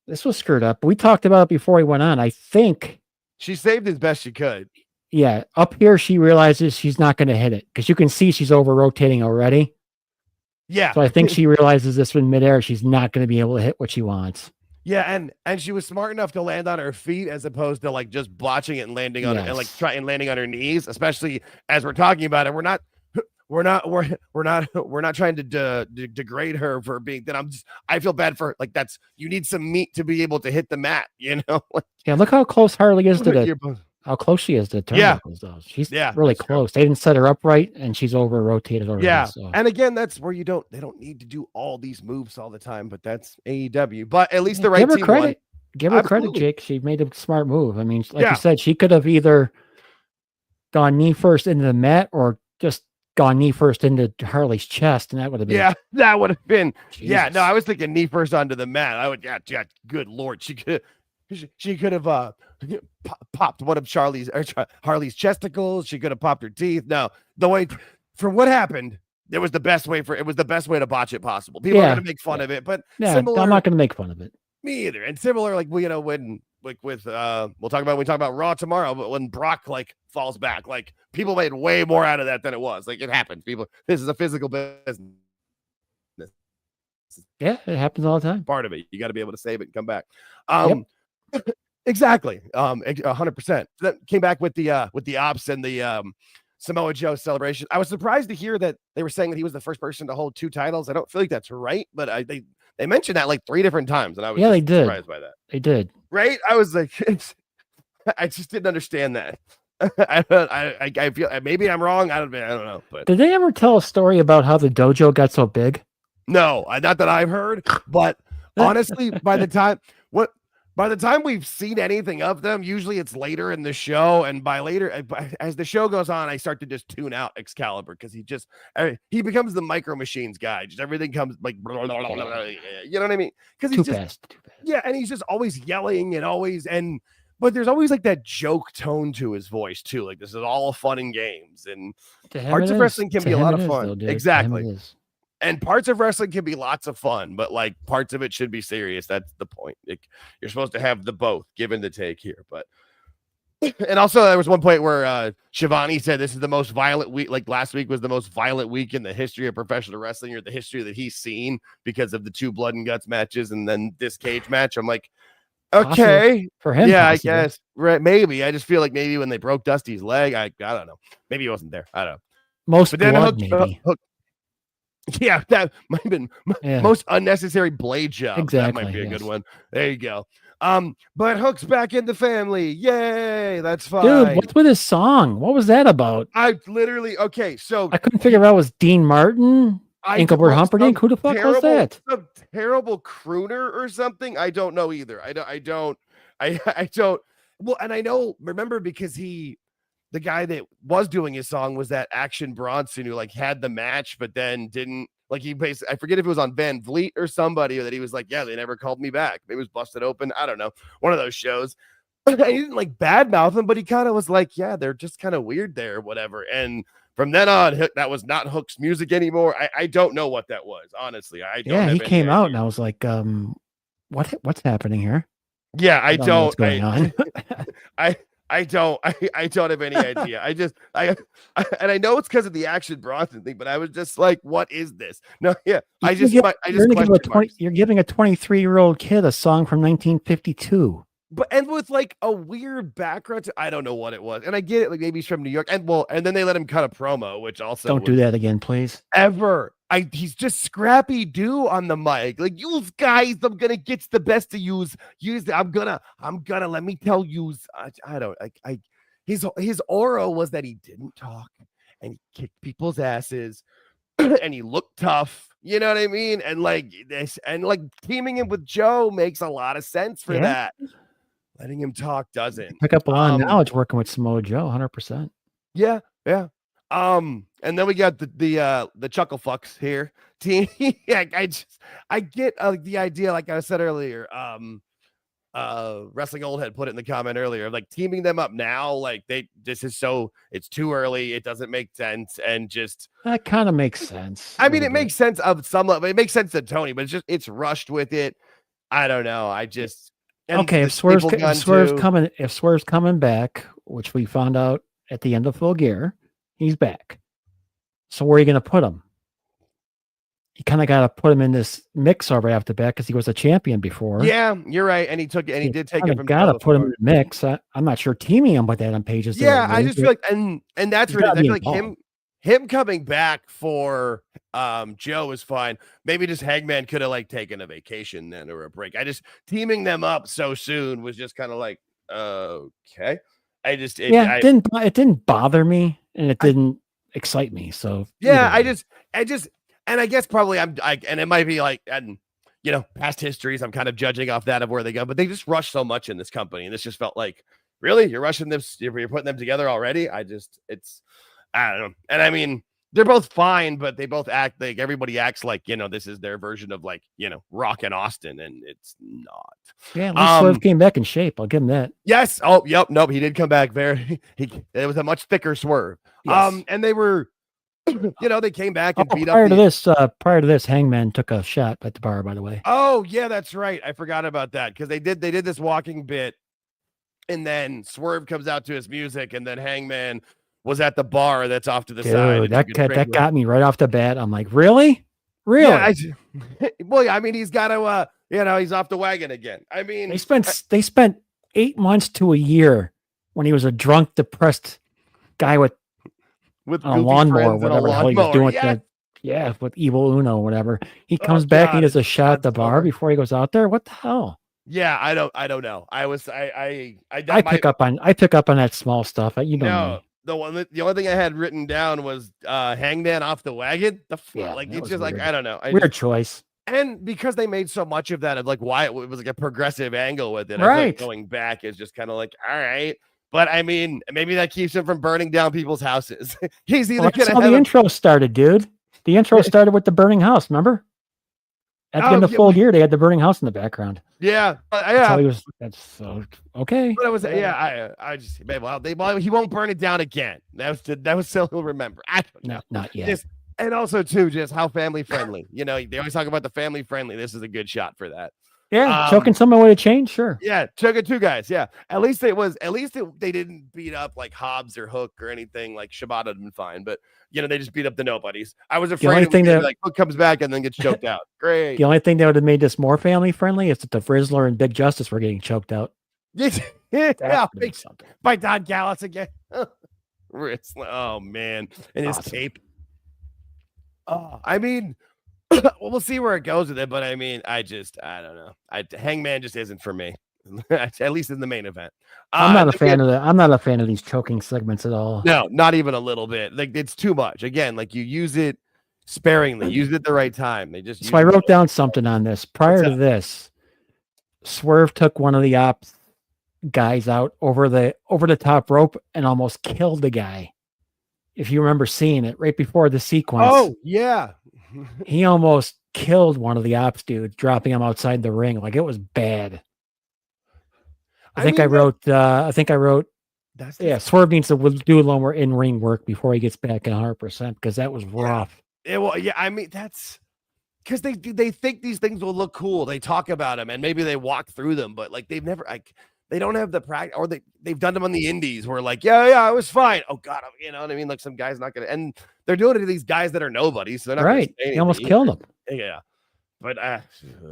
C: This was screwed up. We talked about it before he went on. I think
B: she saved as best she could.
C: Yeah, up here she realizes she's not going to hit it because you can see she's over rotating already.
B: Yeah.
C: So I think she realizes this in midair. She's not going to be able to hit what she wants.
B: Yeah, and she was smart enough to land on her feet as opposed to like just botching it and landing on and like landing on her knees. Especially as we're talking about it, we're not trying to degrade her for being that. I feel bad for her. Like you need some meat to be able to hit the mat. You know.
C: Yeah, look how close Harley is to the. How close she is to the turnbuckles, though. She's really close. They didn't set her up right, and she's over rotated already.
B: Yeah,
C: so.
B: And again, that's where they don't need to do all these moves all the time, but that's AEW. But at least the right team won.
C: Give her credit, Jake. She made a smart move. I mean, like you said, she could have either gone knee first into the mat or just gone knee first into Harley's chest, and that would have been.
B: Yeah, that would have been. Jesus. Yeah, no, I was thinking knee first onto the mat. I would. Yeah. Good Lord, she could have popped one of Harley's chesticles. She could have popped her teeth. No, the way for what happened, it was the best way to botch it possible. People are going to make fun of it, but
C: I'm not going to make fun of it.
B: Me either. And similar, like when we'll talk about Raw tomorrow, but when Brock like falls back, like people made way more out of that than it was. Like it happens. This is a physical business.
C: Yeah, it happens all the time.
B: Part of it. You got to be able to save it and come back. Exactly. 100%. That came back with the ops and the Samoa Joe celebration. I was surprised to hear that they were saying that he was the first person to hold 2 titles. I don't feel like that's right, but they mentioned that like 3 different times, and I was
C: they did.
B: surprised by that.
C: They did.
B: Right? I was like, I just didn't understand that. I feel maybe I'm wrong. I don't know. But
C: did they ever tell a story about how the dojo got so big?
B: No, not that I've heard. But honestly, by the time we've seen anything of them, usually it's later in the show. And as the show goes on, I start to just tune out Excalibur because he becomes the Micro Machines guy. Just everything comes like, you know what I mean? Because he's
C: fast.
B: Yeah, and he's just always yelling but there's always like that joke tone to his voice too. Like this is all fun and games, and parts of wrestling can be a lot of fun. Exactly. And parts of wrestling can be lots of fun, but like parts of it should be serious. That's the point. You're supposed to have the both, give and the take here. But and also there was one point where Shivani said this is the most violent week. Like last week was the most violent week in the history of professional wrestling, or the history that he's seen because of the 2 blood and guts matches and then this cage match. I'm like, okay,
C: for him,
B: yeah, possible. I guess right. Maybe I just feel like maybe when they broke Dusty's leg, I don't know. Maybe he wasn't there. I don't know.
C: Most blood, maybe.
B: Yeah, that might have been most unnecessary blade job.
C: Exactly.
B: That might be a good one. There you go. But Hook's back in the family. Yay, that's fine.
C: Dude, what's with his song? What was that about?
B: I literally so
C: I couldn't figure out was Dean Martin, Engelbert Humperdinck. Who the fuck was that?
B: Some terrible crooner or something. I don't know either. I don't. Well, and I know, remember, because the guy that was doing his song was that Action Bronson who like had the match, but then didn't. Like he basically, I forget if it was on Van Vliet or somebody that he was like, yeah, they never called me back. It was busted open. I don't know. One of those shows. He didn't like badmouth him, but he kind of was like, yeah, they're just kind of weird there, whatever. And from then on, that was not Hook's music anymore. I don't know what that was, honestly. I don't.
C: Yeah, he came out and I was like, what's happening here?
B: Yeah, I don't know
C: what's going on.
B: I don't have any idea. And I know it's because of the Action Bronson thing, but I was just like, what is this? No, yeah.
C: You're giving a 23-year-old kid a song from 1952.
B: But and with like a weird background I don't know what it was. And I get it, like maybe he's from New York. And then they let him cut a promo, which also
C: don't do that again, please.
B: Ever. He's just Scrappy Doo on the mic. Like, you guys, I'm gonna get the best of yous. I'm gonna let me tell you. I don't like his aura was that he didn't talk and he kicked people's asses and he looked tough. You know what I mean? And like this, and like teaming him with Joe makes a lot of sense for that. Letting him talk doesn't.
C: Pick up a lot of knowledge working with Samoa Joe, 100%.
B: Yeah. And then we got the chuckle fucks here. Team. I get the idea, like I said earlier. Wrestling Old had put it in the comment earlier, like teaming them up now, like it's too early, it doesn't make sense, and just
C: that kind of makes sense.
B: I mean, it makes sense of some level. It makes sense to Tony, but it's rushed with it. I don't know.
C: Okay, if Swerve's coming back, which we found out at the end of Full Gear, he's back. So where are you going to put him? You kind of got to put him in this mix right off the bat because he was a champion before.
B: Yeah, you're right, and he did take it from.
C: Got to put him in the mix. I'm not sure teaming him with that on pages.
B: Yeah, I just feel like, and that's really, I feel like him coming back for Joe is fine. Maybe just Hangman could have like taken a vacation then or a break. Teaming them up so soon was just kind of like okay.
C: It didn't bother me and it didn't excite me. So
B: yeah, and I guess probably and it might be like, and past histories, I'm kind of judging off that of where they go, but they just rush so much in this company, and this just felt like, really, you're rushing them, you're putting them together already. I don't know. And I mean, they're both fine, but they both act like everybody acts like, this is their version of like, Rock and Austin, and it's not.
C: Yeah, at least Swerve came back in shape. I'll give him that.
B: Yes. Oh, yep. Nope. He did come back it was a much thicker Swerve. Yes. And they were, they came back and beat up.
C: Prior to this, Hangman took a shot at the bar, by the way.
B: Oh, yeah, that's right. I forgot about that because they did this walking bit, and then Swerve comes out to his music, and then Hangman was at the bar that's off to the side.
C: That got me right off the bat. I'm like, really?
B: Yeah, well, I mean, he's got to, he's off the wagon again. I mean,
C: they spent 8 months to a year when he was a drunk, depressed guy with a lawnmower, whatever the hell he was doing. With Evil Uno, whatever. He comes back, and he does a shot at the bar before he goes out there. What the hell?
B: Yeah, I don't know.
C: I pick up on that small stuff. Me.
B: The only thing I had written down was Hangman off the wagon. It's just weird. Like, I don't know.
C: Weird choice.
B: And because they made so much of that, of like why it was like a progressive angle with it,
C: right?
B: I like going back is just kind of like, all right. But I mean, maybe that keeps him from burning down people's houses. He's either
C: that's how the intro started, dude. The intro started with the burning house. Remember? At the end of Full Gear, they had the burning house in the background.
B: Yeah,
C: That's okay.
B: But it was I just he won't burn it down again. That was still he'll remember.
C: Not yet.
B: And also too, just how family friendly. They always talk about the family friendly. This is a good shot for that.
C: Yeah, choking someone with a chain, sure.
B: Yeah, choking two guys. Yeah, at least they didn't beat up like Hobbs or Hook or anything. Like Shibata had been fine, but they just beat up the nobodies. I was afraid like Hook comes back and then gets choked out. Great.
C: The only thing that would have made this more family friendly is that the Frizzler and Big Justice were getting choked out.
B: By Don Callis again. Oh man, and his tape. Oh, I mean. Well, we'll see where it goes with it, but I mean, I don't know. Hangman just isn't for me. at least in the main event.
C: I'm not a fan of that. I'm not a fan of these choking segments at all.
B: No, not even a little bit. Like it's too much. Again, like you use it sparingly, use it at the right time. They just
C: so I wrote down something on this prior to this. Swerve took one of the ops guys out over the top rope and almost killed the guy. If you remember seeing it right before the sequence.
B: Oh yeah.
C: He almost killed one of the ops dudes, dropping him outside the ring. Like it was bad. I think I wrote, Swerve needs to do a little more in-ring work before he gets back at 100% because that was rough.
B: I mean, that's because they think these things will look cool. They talk about them and maybe they walk through them, but like they've never they don't have the practice, or they've done them on the indies where like, yeah, it was fine. Oh God, you know what I mean? Like some guy's not gonna, and they're doing it to these guys that are nobodies. So they're not
C: right. He almost killed him.
B: Yeah, but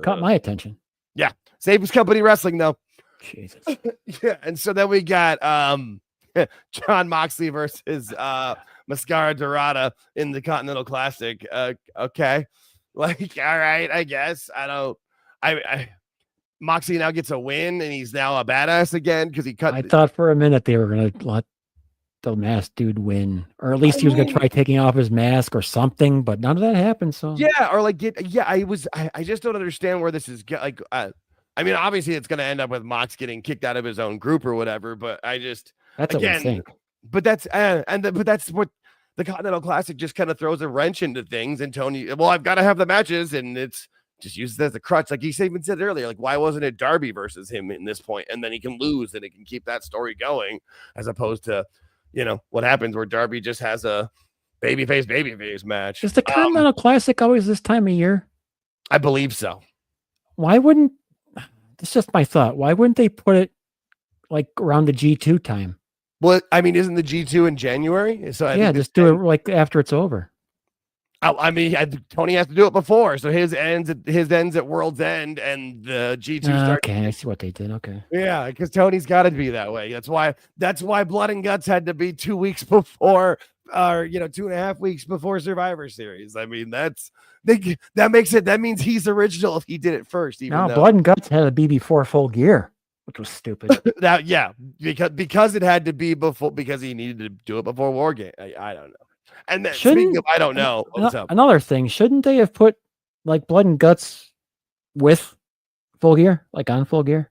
C: caught my attention.
B: Yeah, Saves Company Wrestling though.
C: Jesus.
B: Yeah, and so then we got John Moxley versus Mascara Dorada in the Continental Classic. Okay, like all right, I guess I Moxley now gets a win and he's now a badass again because he cut.
C: I thought for a minute they were gonna let the masked dude win, or at least he was gonna try taking off his mask or something, but none of that happened. So
B: yeah, or like I just don't understand where this is like. I mean, obviously, it's going to end up with Mox getting kicked out of his own group or whatever. But that's what we think. But that's but that's what the Continental Classic just kind of throws a wrench into things. And Tony, well, I've got to have the matches, and it's just used as a crutch, like he even said earlier. Like, why wasn't it Darby versus him in this point, and then he can lose, and it can keep that story going, as opposed to what happens where Darby just has a babyface match.
C: Is the Continental Classic always this time of year?
B: I believe so.
C: Why wouldn't? It's just my thought. Why wouldn't they put it like around the G2 time?
B: Well, I mean, isn't the G2 in January? So
C: yeah, just do it like after it's over.
B: I mean, Tony has to do it before, so his ends at World's End, and the G2 starts.
C: Okay, I see what they did. Okay,
B: yeah, because Tony's got to be that way. That's why Blood and Guts had to be 2 weeks before, or 2.5 weeks before Survivor Series. I mean, that means he's original if he did it first. Even though
C: Blood and Guts had to be before Full Gear, which was stupid.
B: because it had to be before, because he needed to do it before War Game. I don't know. And then speaking of, I don't know.
C: Another thing, shouldn't they have put like Blood and Guts with Full Gear, like on Full Gear?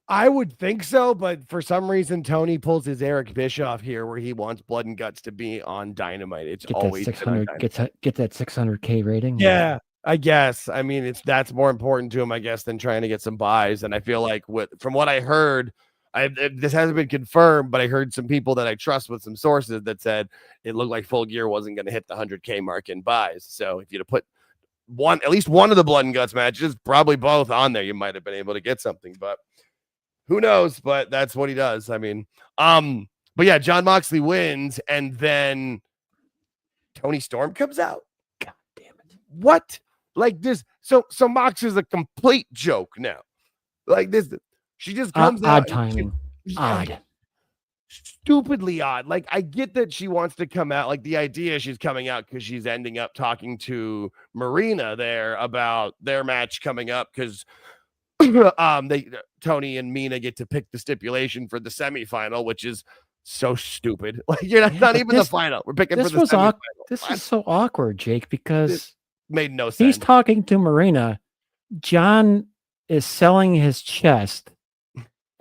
B: I would think so, but for some reason, Tony pulls his Eric Bischoff here, where he wants Blood and Guts to be on Dynamite. It's always
C: 600. Get that 600K rating.
B: Yeah, I guess. I mean, that's more important to him, I guess, than trying to get some buys. And I feel like from what I heard, this hasn't been confirmed, but I heard some people that I trust with some sources that said it looked like Full Gear wasn't going to hit the 100K mark in buys. So if you'd have put at least one of the Blood and Guts matches, probably both on there, you might have been able to get something. But who knows? But that's what he does. I mean, but yeah, John Moxley wins, and then Tony Storm comes out.
C: God damn it!
B: What? Like this? So Mox is a complete joke now. Like this. She just comes out.
C: Odd timing. Odd.
B: Stupidly odd. Like, I get that she wants to come out. Like, the idea she's coming out because she's ending up talking to Marina there about their match coming up, because Tony and Mina get to pick the stipulation for the semifinal, which is so stupid. Like, you're not even the final. We're picking for the semifinal.
C: This is so awkward, Jake, because
B: it made no sense.
C: He's talking to Marina. John is selling his chest,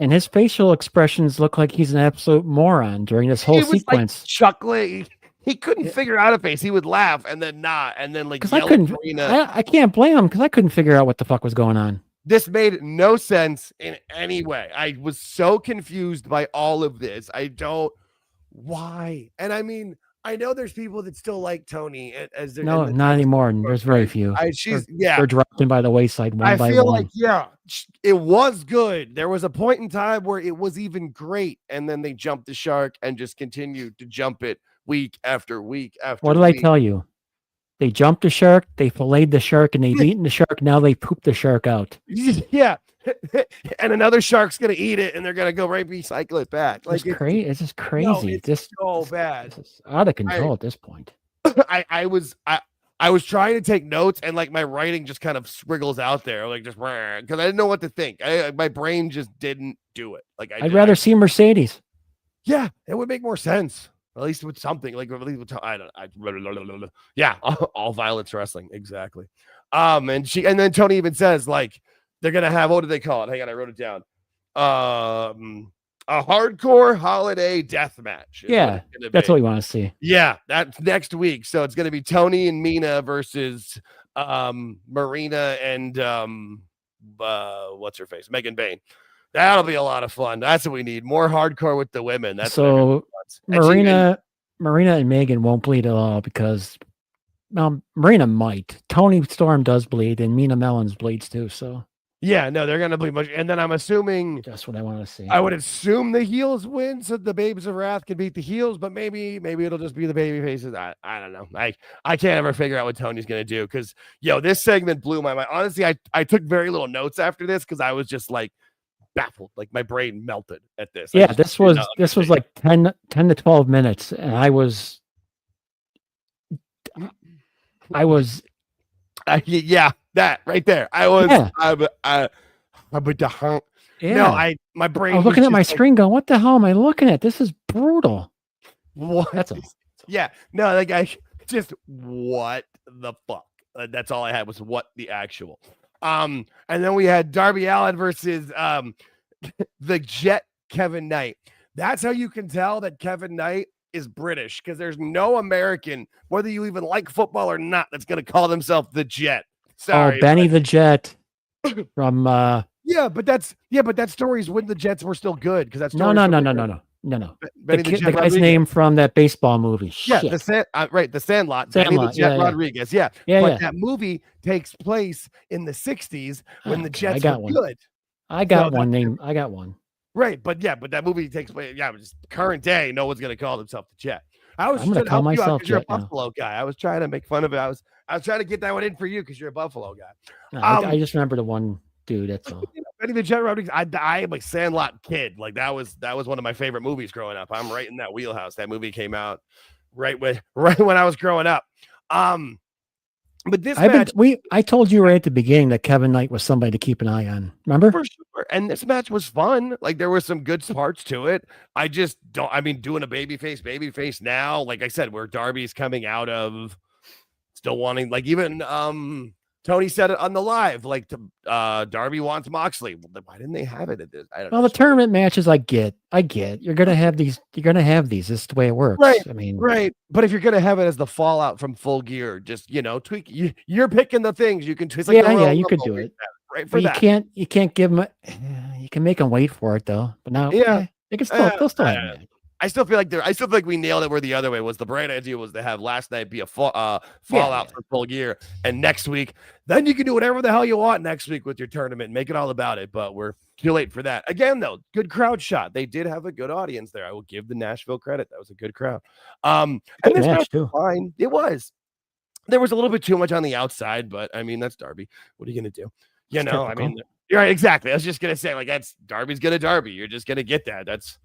C: and his facial expressions look like he's an absolute moron during this whole sequence.
B: Like chuckling. He couldn't figure out a face. He would laugh and then not, and then like
C: yell at Marina. I can't blame him because I couldn't figure out what the fuck was going on.
B: This made no sense in any way. I was so confused by all of this. Why? And I mean, I know there's people that still like Tony as their
C: not anymore. And there's very few. They're dropping by the wayside one by one. I feel like
B: it was good. There was a point in time where it was even great, and then they jumped the shark and just continued to jump it week after week after.
C: What did I tell you? They jumped the shark, they filleted the shark, and they've eaten the shark. Now they pooped the shark out.
B: Yeah. And another shark's going to eat it, and they're going to go right recycle it back. Like
C: it's crazy. It's just crazy.
B: No, it's so bad.
C: It's out of control at this point.
B: I I was trying to take notes and like my writing just kind of squiggles out there, like just because I didn't know what to think. My brain just didn't do it. Like
C: I'd rather see Mercedes.
B: Yeah, it would make more sense. At least with something like yeah, all violence wrestling. Exactly. And then Tony even says like they're gonna have, what do they call it? Hang on, I wrote it down. A hardcore holiday death match.
C: Yeah, that's what we want to see.
B: Yeah, that's next week. So it's gonna be Tony and Mina versus Marina and what's her face? Megan Bain. That'll be a lot of fun. That's what we need. More hardcore with the women. That's
C: so Marina and Megan won't bleed at all because Marina might. Tony Storm does bleed and Mina Mellons bleeds too. So
B: yeah, no, they're gonna bleed much. And then I'm assuming
C: that's what I want to see.
B: I would assume the heels win so the Babes of Wrath can beat the heels, but maybe it'll just be the baby faces. I don't know. I can't ever figure out what Tony's gonna do because this segment blew my mind. Honestly, I took very little notes after this because I was just like baffled, like my brain melted at this.
C: Yeah, this was like 10 to 12 minutes, and I was
B: yeah, that right there. I was my brain.
C: I was looking at my screen going, what the hell am I looking at? This is brutal.
B: What?
C: That's
B: yeah. No, like I just what the fuck? That's all I had was what the actual. And then we had Darby Allin versus the Jet Kevin Knight. That's how you can tell that Kevin Knight is British because there's no American, whether you even like football or not, that's going to call themselves the Jet. Sorry,
C: Benny the Jet from
B: but that story's when the Jets were still good because that's
C: no. The guy's name from that baseball movie.
B: Yeah,
C: Shit.
B: The Sandlot. Benny the Jet Rodriguez. Yeah. That movie takes place in the 60s when the Jets were good.
C: I got one.
B: Right, but that movie takes place. Yeah, just current day. No one's gonna call himself the Jet.
C: I'm gonna call myself
B: Jet. You're a Buffalo guy. I was trying to make fun of it. I was trying to get that one in for you because you're a Buffalo guy.
C: No, I just remember the one dude. That's all.
B: Benny the Jet Rodriguez. I am a Sandlot kid. Like that was one of my favorite movies growing up. I'm right in that wheelhouse. That movie came out right when I was growing up. But this
C: I told you right at the beginning that Kevin Knight was somebody to keep an eye on. Remember?
B: For sure. And this match was fun. Like there were some good parts to it. I just don't. I mean, doing a babyface now. Like I said, where Darby's coming out of, still wanting. Like even Tony said it on the live. Like Darby wants Moxley. Well, why didn't they have it at this? I don't know.
C: The tournament matches, I get. You're gonna have these. This is the way it works.
B: Right.
C: I mean,
B: right. But if you're gonna have it as the fallout from Full Gear, just tweak. You're picking the things you can twist. Like
C: you could do it.
B: Right.
C: For that. You can't give them. You can make them wait for it though. But now, they can still. They'll still have it.
B: I still feel like we nailed it where the other way was. The bright idea was to have last night be a fallout for Full Gear, and next week, then you can do whatever the hell you want next week with your tournament and make it all about it. But we're too late for that. Again, though, good crowd shot. They did have a good audience there. I will give the Nashville credit. That was a good crowd. And this match was fine. It was. There was a little bit too much on the outside, but I mean that's Darby. What are you gonna do? I mean, you're right. Exactly. I was just gonna say, like, that's Darby's gonna Darby. You're just gonna get that. That's.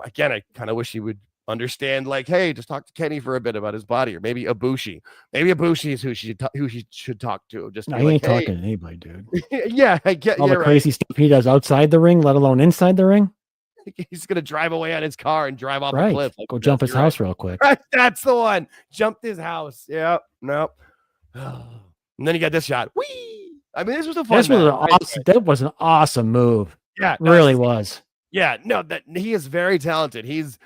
B: Again, I kind of wish he would understand, like, hey, just talk to Kenny for a bit about his body, or maybe Ibushi. Maybe Ibushi is who he should talk to. Just
C: he ain't talking to anybody, dude.
B: Yeah, I get
C: all the crazy stuff he does outside the ring, let alone inside the ring.
B: He's gonna drive away on his car and drive off a cliff.
C: Like, go jump his house real quick.
B: That's the one. Jumped his house. Yeah. Nope. And then you got this shot. Whee! I mean, this was a fun.
C: That was an awesome move.
B: Yeah,
C: it really was.
B: Yeah, no, that he is very talented. It's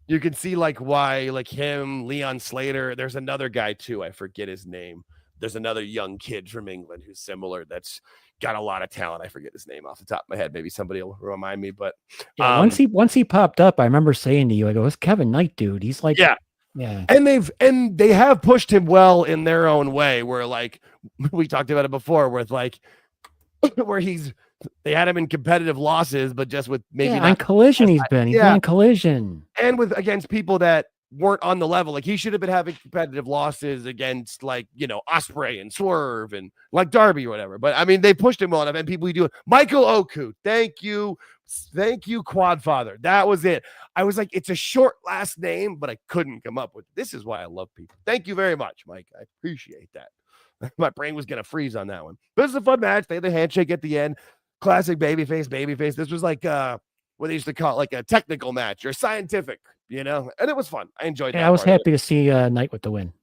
B: you can see like why like him, Leon Slater. There's another guy too. I forget his name. There's another young kid from England who's similar. That's got a lot of talent. I forget his name off the top of my head. Maybe somebody will remind me. But
C: once he popped up, I remember saying to you, I go, "It's Kevin Knight, dude." He's like, yeah.
B: And they have pushed him well in their own way. Where like we talked about it before, where it's like where they had him in competitive losses, but just with maybe
C: on Collision. He's been on Collision,
B: and with against people that weren't on the level. Like he should have been having competitive losses against like, Ospreay and Swerve and like Darby or whatever. But I mean, they pushed him on. And people do it. Michael Oku. Thank you, Quadfather. That was it. I was like, it's a short last name, but I couldn't come up with it. This is why I love people. Thank you very much, Mike. I appreciate that. My brain was going to freeze on that one. But this is a fun match. They had the handshake at the end. Classic babyface. This was like what they used to call it, like a technical match or scientific, and it was fun. I enjoyed that.
C: I was happy to see Knight with the win.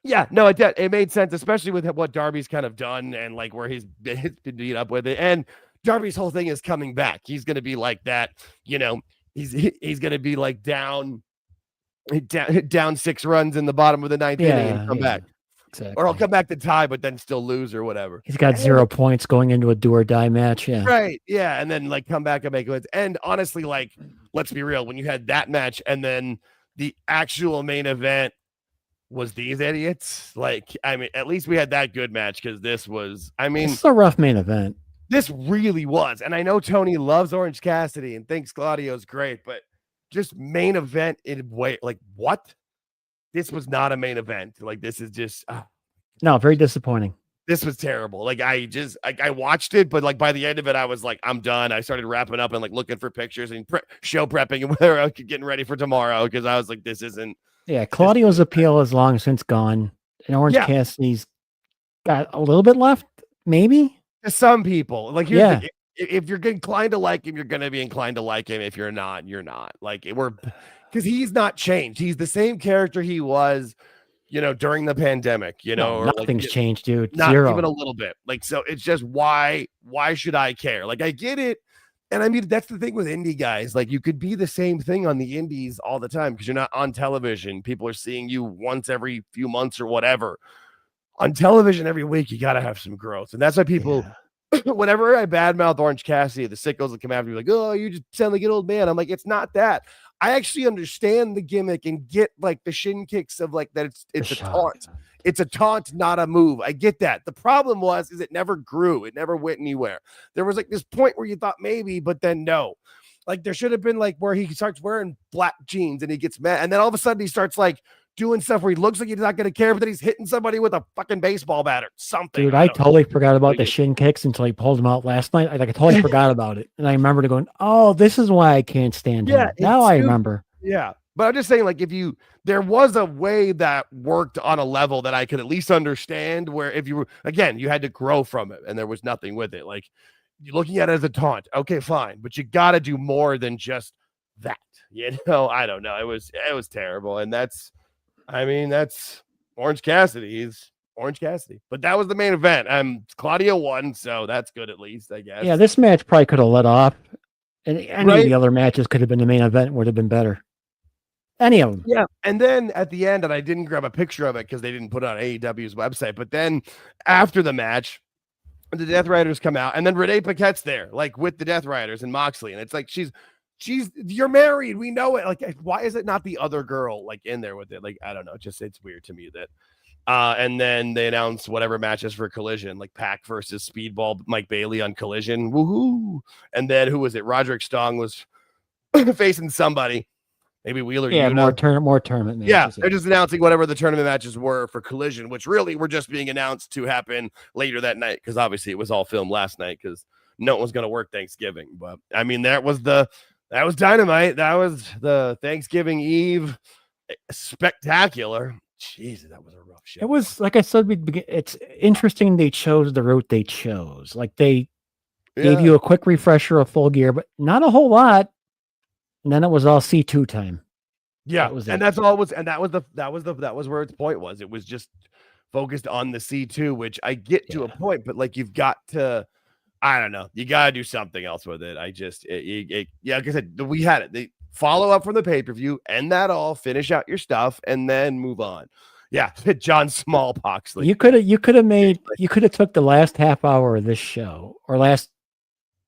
B: Yeah, no, it made sense, especially with what Darby's kind of done and like where he's been beat up with it. And Darby's whole thing is coming back. He's going to be like that, he's going to be like down 6 runs in the bottom of the 9th inning and come back.
C: Exactly.
B: Or I'll come back to tie, but then still lose or whatever.
C: He's got 0 points going into a do or die match. Yeah.
B: Right. Yeah. And then like come back and make it. And honestly, like, let's be real. When you had that match and then the actual main event was these idiots, like, I mean, at least we had that good match because this was,
C: it's a rough main event.
B: This really was. And I know Tony loves Orange Cassidy and thinks Claudio's great, but just main event in way, like, what? This was not a main event. Like, this is just
C: no, very disappointing.
B: This was terrible. Like, I watched it, but like by the end of it, I was like, I'm done. I started wrapping up and like looking for pictures and show prepping and whatever, getting ready for tomorrow because I was like, this isn't.
C: Yeah, Claudio's appeal is long since gone, and Orange Cassidy's got a little bit left, maybe.
B: To some people, like, if you're inclined to like him, you're going to be inclined to like him. If you're not, you're not. Like, because he's not changed. He's the same character he was, during the pandemic,
C: or nothing's changed, dude.
B: Not
C: 0.
B: even a little bit. Like, so it's just why should I care? Like, I get it. And I mean, that's the thing with indie guys. Like, you could be the same thing on the indies all the time because you're not on television. People are seeing you once every few months or whatever. On television every week, you got to have some growth. And that's why people, whenever I badmouth Orange Cassidy, the sickos will come after me like, oh, you just sound like an old man. I'm like, it's not that. I actually understand the gimmick and get like the shin kicks of like that. It's a taunt. It's a taunt, not a move. I get that. The problem is it never grew. It never went anywhere. There was like this point where you thought maybe, but then no. Like there should have been like where he starts wearing black jeans and he gets mad. And then all of a sudden he starts like doing stuff where he looks like he's not going to care, but then he's hitting somebody with a fucking baseball bat or something.
C: Dude, I totally forgot about the shin kicks until he pulled them out last night. I totally forgot about it. And I remember going, oh, this is why I can't stand him. Now I remember.
B: Yeah. But I'm just saying, like, there was a way that worked on a level that I could at least understand where if you were, again, you had to grow from it and there was nothing with it. Like, you're looking at it as a taunt. Okay, fine. But you got to do more than just that. I don't know. It was terrible. And that's Orange Cassidy. He's Orange Cassidy. But that was the main event. Claudio won, so that's good at least, I guess.
C: Yeah, this match probably could have let off. And any of the other matches could have been the main event, would have been better. Any of them.
B: Yeah. And then at the end, and I didn't grab a picture of it because they didn't put it on AEW's website. But then after the match, the Death Riders come out, and then Renee Paquette's there, like with the Death Riders and Moxley. And it's like, you're married. We know it. Like, why is it not the other girl like in there with it? Like, I don't know. It's weird to me that. And then they announced whatever matches for Collision, like Pac versus Speedball Mike Bailey on Collision. Woohoo. And then who was it? Roderick Strong was facing somebody. Maybe Wheeler.
C: Yeah, more tournament matches.
B: Yeah, they're just announcing whatever the tournament matches were for Collision, which really were just being announced to happen later that night because obviously it was all filmed last night because no one was going to work Thanksgiving. But I mean, that was Dynamite. That was the Thanksgiving Eve spectacular. Jesus, that was a rough show.
C: It was, like I said, it's interesting they chose the route they chose. Like they gave you a quick refresher of Full Gear, but not a whole lot. And then it was all C2 time.
B: Yeah, that's all it was. And that was where its point was. It was just focused on the C2, which I get to a point, but like you've got to, I don't know, you got to do something else with it. Like I said, we had it. They follow up from the pay-per-view, end that all, finish out your stuff, and then move on. Yeah, John Smallpox. Like,
C: you could have took the last half hour of this show or last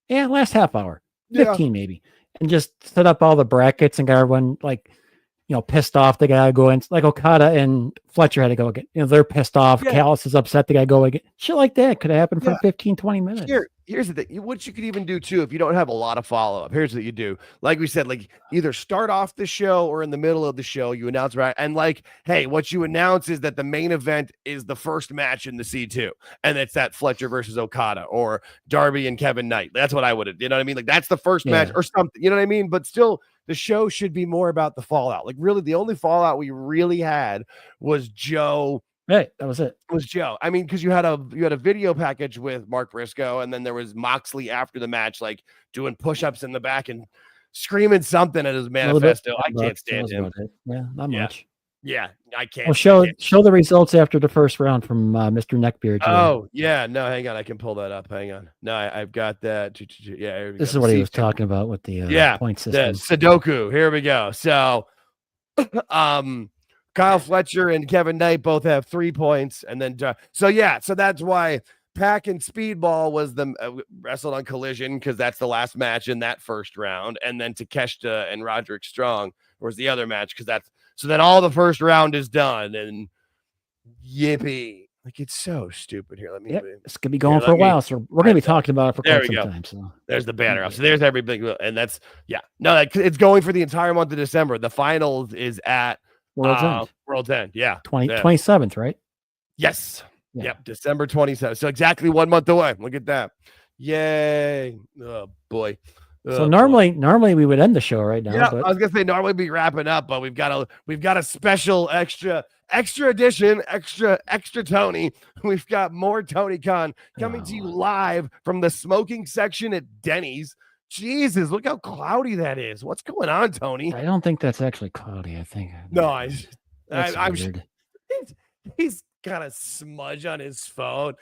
C: half hour, 15 maybe. And just set up all the brackets and got everyone pissed off. They gotta go in, like Okada and Fletcher had to go again. They're pissed off. Callis is upset. They gotta go again. Shit like that could have happened for 15, 20 minutes.
B: here's the thing. What you could even do too, if you don't have a lot of follow-up, here's what you do. Like we said, like either start off the show or in the middle of the show, you announce right. And like, hey, what you announce is that the main event is the first match in the C2. And it's that Fletcher versus Okada or Darby and Kevin Knight. That's what I would have, you know what I mean? Like that's the first match or something, you know what I mean? But still, the show should be more about the fallout. Like really, the only fallout we really had was Joe.
C: Right, that was it.
B: Was Joe. I mean, because you had a video package with Mark Briscoe, and then there was Moxley after the match, like doing push-ups in the back and screaming something at his manifesto. I can't stand him.
C: Yeah, not much.
B: Yeah, I can't.
C: Well, show the results after the first round from Mr. Neckbeard.
B: Oh, yeah. No, hang on. I can pull that up. Hang on. No, I've got that. Yeah,
C: this is what he was talking about with the point system.
B: Sudoku. Here we go. So, Kyle Fletcher and Kevin Knight both have 3 points. And then, so that's why Pac and Speedball was wrestled on Collision because that's the last match in that first round. And then Takeshita and Roderick Strong was the other match because so then all the first round is done. And yippee. Like, it's so stupid here. Let me.
C: It's going to be going for a while. So we're going to be talking about it for quite some time. So
B: there's the banner. So there's everything. And that's, it's going for the entire month of December. The finals is at World's End. Yeah.
C: 27th, right?
B: Yes. Yeah. Yep. December 27th. So exactly 1 month away. Look at that. Yay. Oh boy.
C: So normally we would end the show right now.
B: Yeah,
C: but...
B: I was gonna say normally we'd be wrapping up, but we've got a special extra edition, extra Tony. We've got more Tony Khan coming to you live from the smoking section at Denny's. Jesus, look how cloudy that is. What's going on, Tony?
C: I don't think that's actually cloudy. I think
B: I'm he's got a smudge on his phone.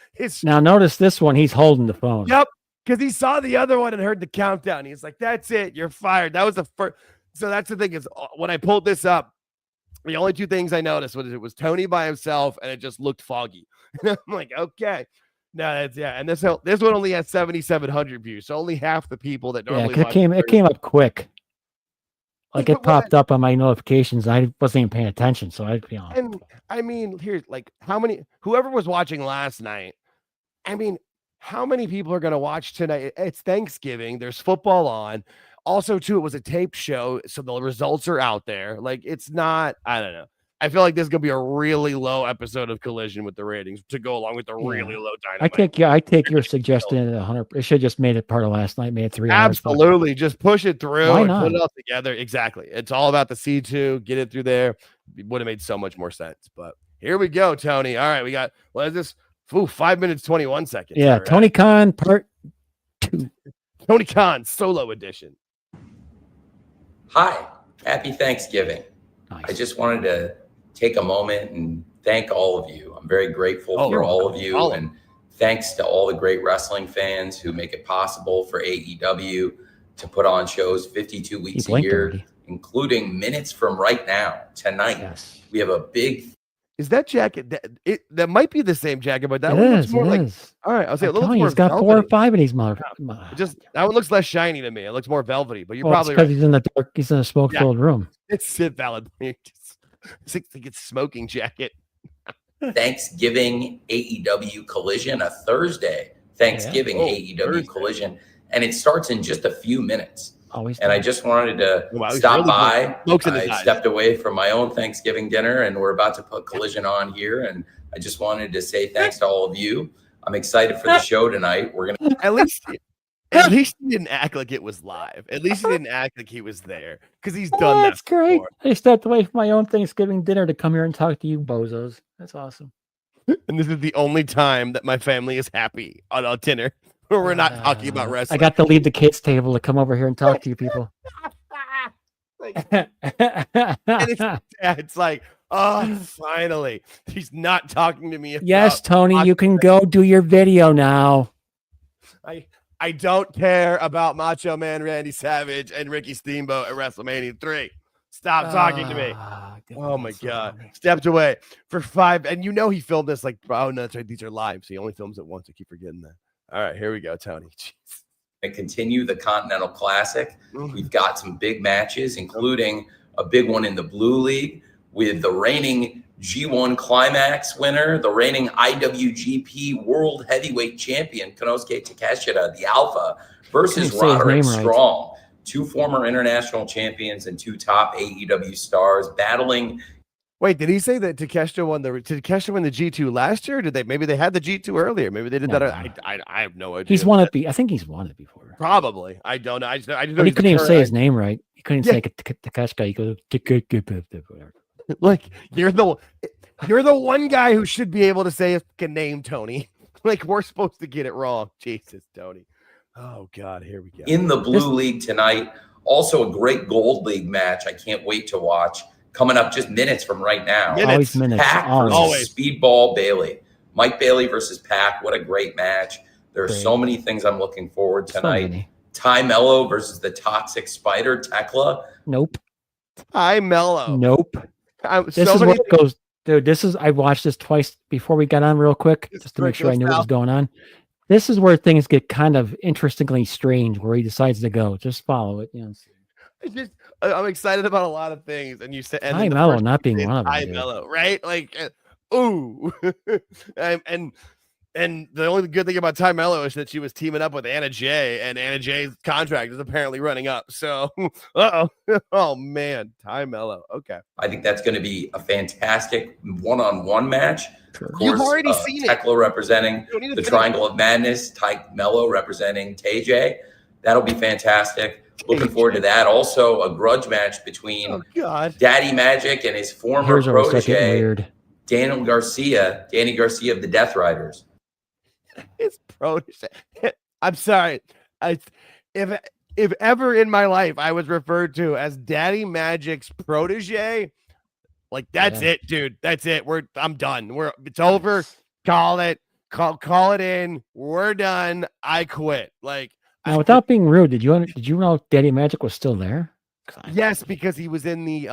C: Now notice this one, he's holding the phone.
B: Yep, because he saw the other one and heard the countdown. He's like, "That's it, you're fired." That was the first. So that's the thing is when I pulled this up, the only two things I noticed was it was Tony by himself and it just looked foggy. I'm like, okay. No, that's and this one only has 7,700 views, so only half the people that normally
C: it came up quick. Like it popped up on my notifications. I wasn't even paying attention, so I'd be on.
B: And I mean, here's like whoever was watching last night. I mean, how many people are going to watch tonight? It's Thanksgiving. There's football on. Also, too, it was a tape show, so the results are out there. Like it's not. I don't know. I feel like this is gonna be a really low episode of Collision with the ratings to go along with the really low Dynamite.
C: I take your suggestion at 100. It should have just made it part of last night. Made it 3 hours.
B: Absolutely, just push it through and put it all together. Exactly. It's all about the C2. Get it through there. It would have made so much more sense. But here we go, Tony. All right, we got what is this? 5 minutes 21 seconds.
C: Yeah, right. Tony Khan part 2.
B: Tony Khan solo edition.
E: Hi, happy Thanksgiving. Nice. I just wanted to take a moment and thank all of you. I'm very grateful for all of you. And thanks to all the great wrestling fans who make it possible for AEW to put on shows 52 weeks a year, including minutes from right now, tonight. Yes. We have a big...
B: Is that jacket? That might be the same jacket, but that one looks more like... All right, I'll say a little more
C: he's got velvety. 4 or 5 in his mouth.
B: Just that one looks less shiny to me. It looks more velvety, but you're probably
C: because he's in the dark. He's in a smoke-filled room.
B: It's valid. It's like it's smoking jacket.
E: Thanksgiving AEW Collision, a Thursday Thanksgiving AEW Thursday. Collision, and it starts in just a few minutes. I just wanted to stop by. I stepped away from my own Thanksgiving dinner, and we're about to put Collision on here, and I just wanted to say thanks to all of you. I'm excited for the show tonight. We're gonna
B: At least he didn't act like it was live. At least he didn't act like he was there because he's done that.
C: That's great. I stepped away from my own Thanksgiving dinner to come here and talk to you bozos. That's awesome.
B: And this is the only time that my family is happy on a dinner where we're not talking about wrestling.
C: I got to leave the kids' table to come over here and talk to you people.
B: It's like, oh, finally. He's not talking to me.
C: Yes, Tony, you can go do your video now.
B: I don't care about Macho Man Randy Savage and Ricky Steamboat at WrestleMania 3. Stop talking to me. Oh my God. Stepped away for 5. And he filmed this like, oh no, that's right. These are live. So he only films it once. I keep forgetting that. All right, here we go, Tony. Jeez.
E: And continue the Continental Classic. We've got some big matches, including a big one in the Blue League with the reigning G1 Climax winner, the reigning IWGP World Heavyweight Champion, Konosuke Takeshita, the Alpha, versus Roderick Strong, 2 former international champions and 2 top AEW stars battling.
B: Wait, did he say that Takeshita won the G2 last year? Or did they? Maybe they had the G2 earlier. Maybe they did that. I have no idea.
C: He's won it. I think he's won it before.
B: Probably. I don't know. I just know
C: but he couldn't even say his name right. He couldn't say Takeshita. He goes whatever.
B: Like you're the one guy who should be able to say his name, Tony. Like we're supposed to get it wrong. Jesus, Tony. Oh God, here we go.
E: In the Blue League tonight, also a great Gold League match. I can't wait to watch. Coming up just minutes from right now.
C: Always minutes.
E: Pac versus Speedball Bailey. Mike Bailey versus Pac. What a great match. There are so many things I'm looking forward to tonight. Ty Mello versus the Toxic Spider, Tekla.
C: Nope.
B: Ty Mello.
C: Nope. This is what it goes. Dude, I watched this twice before we got on real quick, just to make sure I knew what was going on. This is where things get kind of interestingly strange, where he decides to go. Just follow it. You know.
B: I'm excited about a lot of things, and you said
C: Ty Mello not being one of them.
B: Ty Mello, right? Like, ooh, and the only good thing about Ty Mello is that she was teaming up with Anna Jay, and Anna Jay's contract is apparently running up. So, oh man, Ty Mello. Okay,
E: I think that's going to be a fantastic one-on-one match. Of course,
B: you've already seen
E: Tekla representing the Triangle of Madness, Ty Mello representing TJ. That'll be fantastic. Looking forward to that. Also, a grudge match between Daddy Magic and his former protege, Danny Garcia of the Death Riders.
B: His protege. I'm sorry. If ever in my life I was referred to as Daddy Magic's protege, like that's it, dude. That's it. I'm done. It's over. Call it in. We're done. I quit. Like.
C: Now, without being rude, did you know Daddy Magic was still there?
B: Yes, because he was in the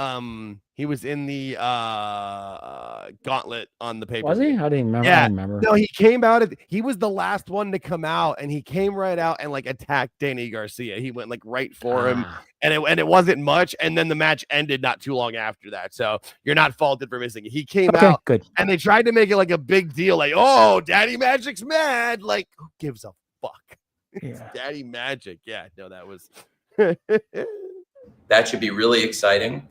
B: gauntlet on the paper.
C: Was he? I didn't remember.
B: Yeah.
C: I didn't remember.
B: No, he came out. He was the last one to come out, and he came right out and like attacked Danny Garcia. He went like right for him, and it wasn't much. And then the match ended not too long after that. So you're not faulted for missing it. He came out,
C: good,
B: and they tried to make it like a big deal, like, oh, Daddy Magic's mad. Like, who gives a fuck? It's Daddy Magic. Yeah, no, that was
E: that should be really exciting.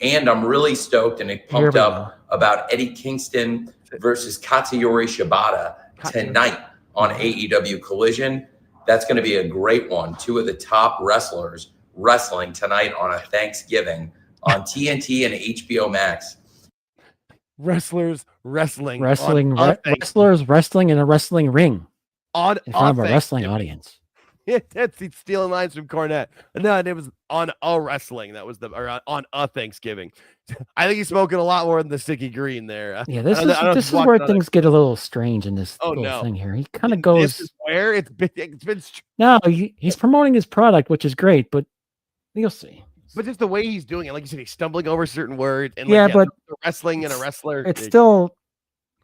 E: And I'm really stoked and pumped up about Eddie Kingston versus Katsuyori Shibata tonight on AEW Collision. That's going to be a great one. 2 of the top wrestlers wrestling tonight on a Thanksgiving on TNT and HBO Max.
B: Wrestlers wrestling
C: in a wrestling ring.
B: In
C: front of a wrestling audience.
B: He's stealing lines from Cornette. No, it was on a wrestling. That was on a Thanksgiving. I think he's smoking a lot more than the sticky green there.
C: Yeah, this is where things get a little strange in this thing here. He kind of goes.
B: This is where it's been.
C: No, he's promoting his product, which is great, but you'll see.
B: But just the way he's doing it, like you said, he's stumbling over certain words. And
C: but
B: wrestling and a wrestler.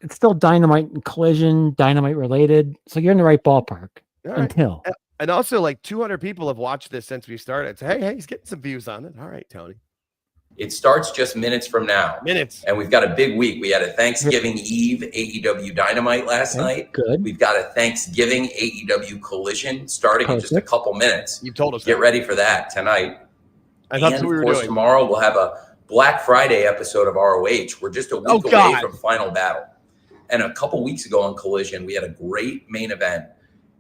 C: It's still Dynamite and Collision, Dynamite related. So you're in the right ballpark until.
B: And also, like 200 people have watched this since we started. So, hey, he's getting some views on it. All right, Tony.
E: It starts just minutes from now. And we've got a big week. We had a Thanksgiving Eve AEW Dynamite last night.
C: Good.
E: We've got a Thanksgiving AEW Collision starting in just a couple minutes.
B: You've told us.
E: Get ready for that tonight.
B: I thought we were doing.
E: Tomorrow we'll have a Black Friday episode of ROH. We're just a week away from Final Battle. And a couple weeks ago on Collision, we had a great main event.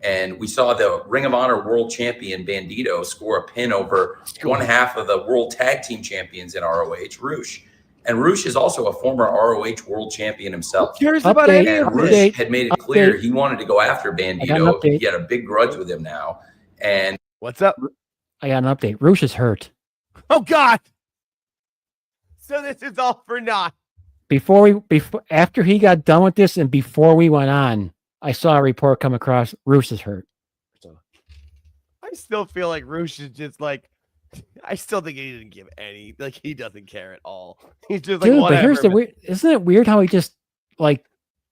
E: And we saw the Ring of Honor World Champion Bandito score a pin over one half of the World Tag Team Champions in ROH, Roosh. And Roosh is also a former ROH World Champion himself.
B: Roosh had
E: made it clear he wanted to go after Bandito. He had a big grudge with him now. And
B: what's up?
C: I got an update. Roosh is hurt.
B: Oh God! So this is all for naught.
C: After he got done with this, and before we went on, I saw a report come across. Roosh is hurt. So
B: I still feel like Roosh is just like. I still think he didn't give any. Like he doesn't care at all. He's just like.
C: Dude, but here's the weird. Isn't it weird how he just like